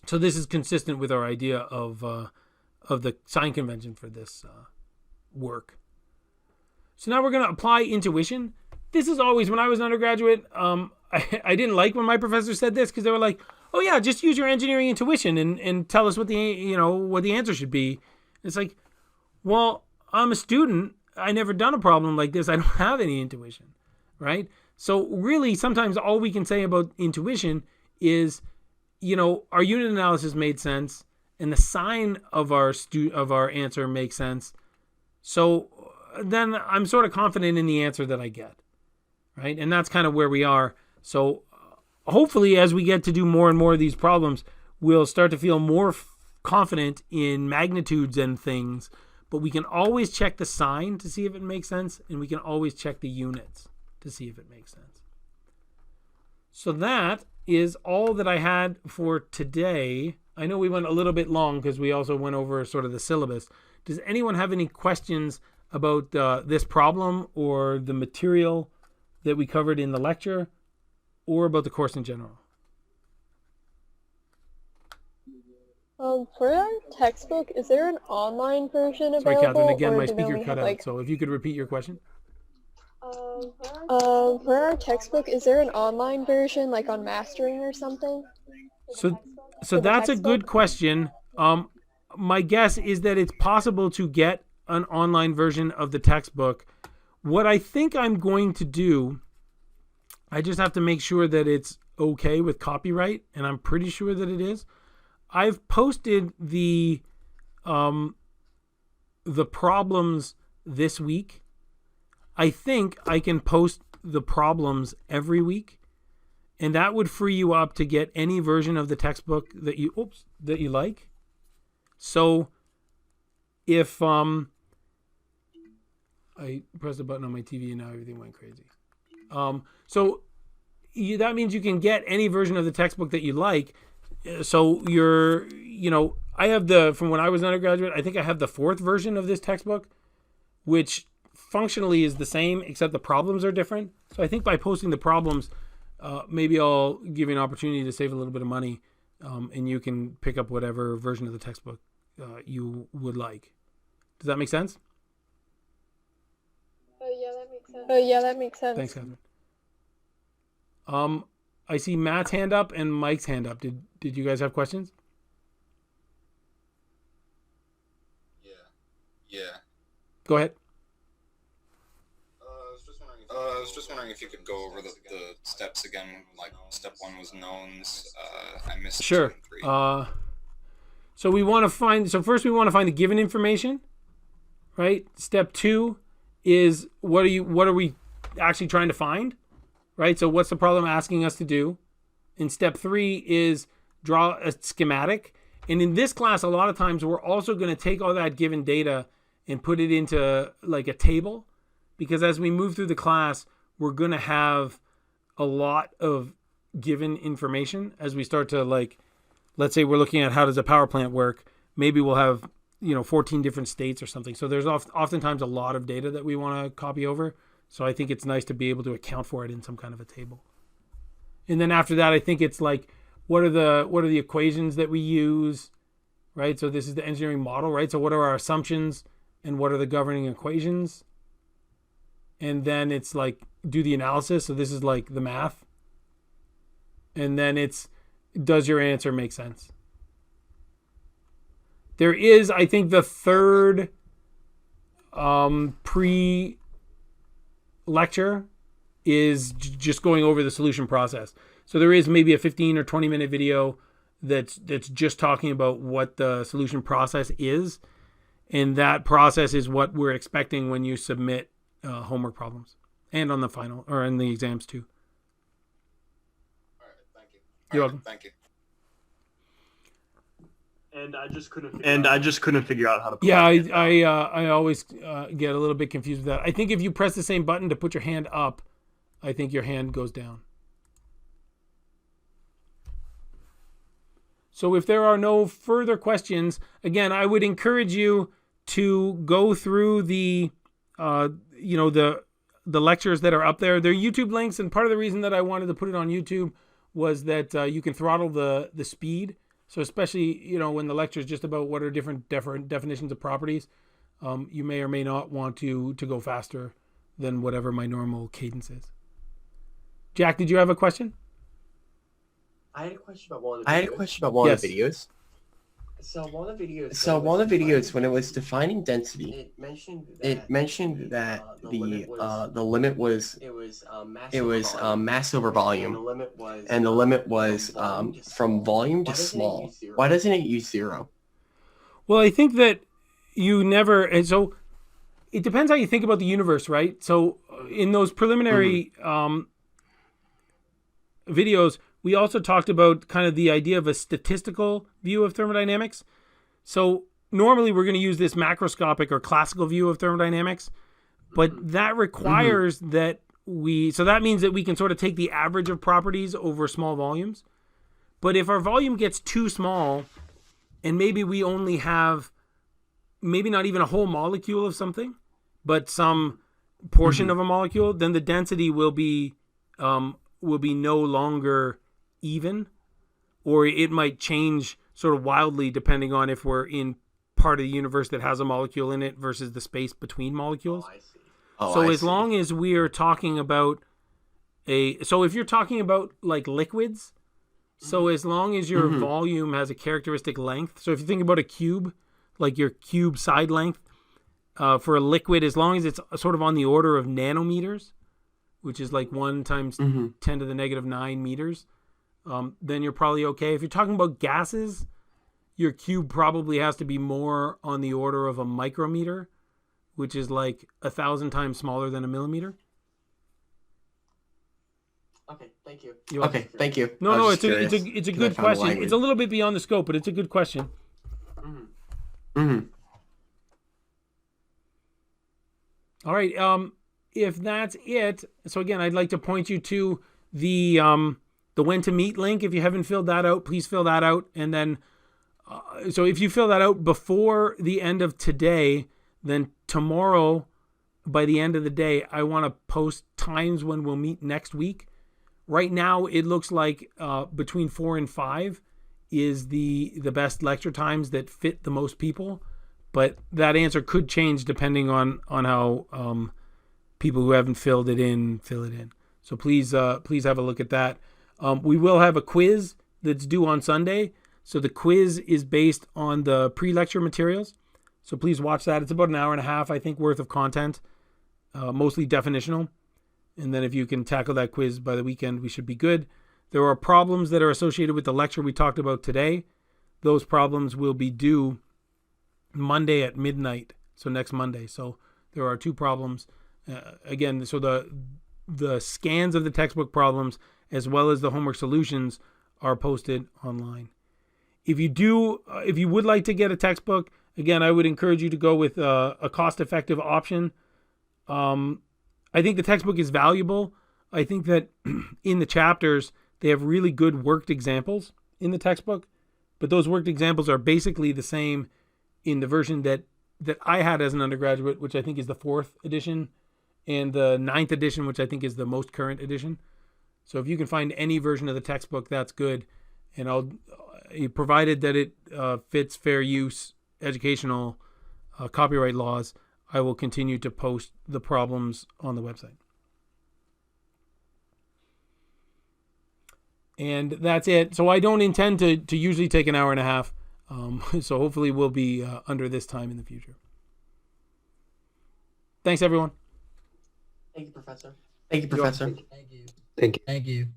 Speaker 1: So this is consistent with our idea of the sign convention for this work. So now we're going to apply intuition. This is always, when I was an undergraduate, I didn't like when my professor said this because they were like, oh yeah, just use your engineering intuition and tell us what the answer should be. It's like, well, I'm a student. I never done a problem like this. I don't have any intuition, right? So really, sometimes all we can say about intuition is, our unit analysis made sense, and the sign of our answer makes sense. So then I'm sort of confident in the answer that I get, right? And that's kind of where we are. So hopefully, as we get to do more and more of these problems, we'll start to feel more confident in magnitudes and things. But we can always check the sign to see if it makes sense, and we can always check the units to see if it makes sense. So that is all that I had for today. I know we went a little bit long because we also went over sort of the syllabus. Does anyone have any questions about this problem or the material that we covered in the lecture or about the course in general?
Speaker 5: For our textbook, is there an online version available?
Speaker 1: Sorry, Catherine, again,
Speaker 5: or
Speaker 1: my
Speaker 5: do we
Speaker 1: speaker
Speaker 5: only
Speaker 1: cut
Speaker 5: have,
Speaker 1: out. So if you could repeat your question.
Speaker 5: For our textbook, is there an online version, like on mastering or something?
Speaker 1: So that's a good question. My guess is that it's possible to get an online version of the textbook. What I think I'm going to do, I just have to make sure that it's okay with copyright, and I'm pretty sure that it is. I've posted the problems this week. I think I can post the problems every week, and that would free you up to get any version of the textbook that you like. So if I pressed a button on my TV and now everything went crazy. That means you can get any version of the textbook that you like. So I have from when I was an undergraduate, I think I have the 4th version of this textbook, which functionally is the same, except the problems are different. So I think by posting the problems, maybe I'll give you an opportunity to save a little bit of money, and you can pick up whatever version of the textbook you would like. Does that make sense?
Speaker 5: Yeah, that makes sense.
Speaker 1: Thanks, Catherine. I see Matt's hand up and Mike's hand up. Did you guys have questions?
Speaker 7: Yeah.
Speaker 1: Go ahead.
Speaker 7: I was just wondering if you could go over the steps again. Like step 1 was knowns. I missed
Speaker 1: Sure.
Speaker 7: 2 and 3.
Speaker 1: So we want to find. So first we want to find the given information, right? Step 2 is what are we actually trying to find, right? So what's the problem asking us to do? And step 3 is draw a schematic. And in this class, a lot of times we're also going to take all that given data and put it into like a table, because as we move through the class, we're going to have a lot of given information as we start to, like, let's say we're looking at how does a power plant work. Maybe we'll have, 14 different states or something. So there's oftentimes a lot of data that we want to copy over. So I think it's nice to be able to account for it in some kind of a table. And then after that, I think it's like, what are the equations that we use, right? So this is the engineering model, right? So what are our assumptions and what are the governing equations? And then it's like, do the analysis. So this is like the math. And then it's, does your answer make sense? There is, I think, the third pre-lecture is just going over the solution process. So there is maybe a 15 or 20 minute video that's just talking about what the solution process is. And that process is what we're expecting when you submit homework problems and on the final or in the exams too.
Speaker 7: All right, thank you.
Speaker 1: You're welcome.
Speaker 7: Thank you.
Speaker 6: And I just couldn't
Speaker 4: figure out how to.
Speaker 1: Yeah, I always get a little bit confused with that. I think if you press the same button to put your hand up, I think your hand goes down. So if there are no further questions, again, I would encourage you to go through the lectures that are up there. They're YouTube links, and part of the reason that I wanted to put it on YouTube was that you can throttle the speed. So especially, when the lecture is just about what are different definitions of properties, you may or may not want to go faster than whatever my normal cadence is. Jack, did you have a question?
Speaker 3: I had a question about one of the videos. So one of the videos, when it was defining density, it mentioned that the limit was mass over volume, and the limit was from volume to small. Why doesn't it use 0?
Speaker 1: Well, I think that you never, and so it depends how you think about the universe, right? So in those preliminary videos, we also talked about kind of the idea of a statistical view of thermodynamics. So normally we're going to use this macroscopic or classical view of thermodynamics, but that requires that so that means that we can sort of take the average of properties over small volumes. But if our volume gets too small and maybe we only have maybe not even a whole molecule of something, but some portion of a molecule, then the density will be no longer even, or it might change sort of wildly depending on if we're in part of the universe that has a molecule in it versus the space between molecules. As long as we are talking about so if you're talking about like liquids, so as long as your volume has a characteristic length, so if you think about a cube, like your cube side length, for a liquid, as long as it's sort of on the order of nanometers, which is like 1 times 10 to the negative 9 meters, then you're probably okay. If you're talking about gases, your cube probably has to be more on the order of a micrometer, which is like 1,000 times smaller than a millimeter.
Speaker 3: Okay, thank you.
Speaker 1: Thank you. No, it's a good question. It's a little bit beyond the scope, but it's a good question. All right. If that's it, so again, I'd like to point you to the when to meet link. If you haven't filled that out, please fill that out. And then, so if you fill that out before the end of today, then tomorrow, by the end of the day, I want to post times when we'll meet next week. Right now, it looks like between 4 and 5 is the best lecture times that fit the most people, but that answer could change depending on how people who haven't filled it in fill it in. So please have a look at that. We will have a quiz that's due on Sunday. So the quiz is based on the pre-lecture materials. So please watch that. It's about an hour and a half, I think, worth of content, mostly definitional. And then if you can tackle that quiz by the weekend, we should be good. There are problems that are associated with the lecture we talked about today. Those problems will be due Monday at midnight, so next Monday. So there are 2 problems. Again, so the scans of the textbook problems as well as the homework solutions are posted online. If you would like to get a textbook, again, I would encourage you to go with a cost-effective option. I think the textbook is valuable. I think that in the chapters, they have really good worked examples in the textbook, but those worked examples are basically the same in the version that I had as an undergraduate, which I think is the 4th edition, and the 9th edition, which I think is the most current edition. So if you can find any version of the textbook, that's good. And provided that it fits fair use, educational, copyright laws, I will continue to post the problems on the website. And that's it. So I don't intend to usually take an hour and a half. So hopefully we'll be under this time in the future. Thanks, everyone.
Speaker 3: Thank you, Professor. Thank you, Professor.
Speaker 8: Thank you.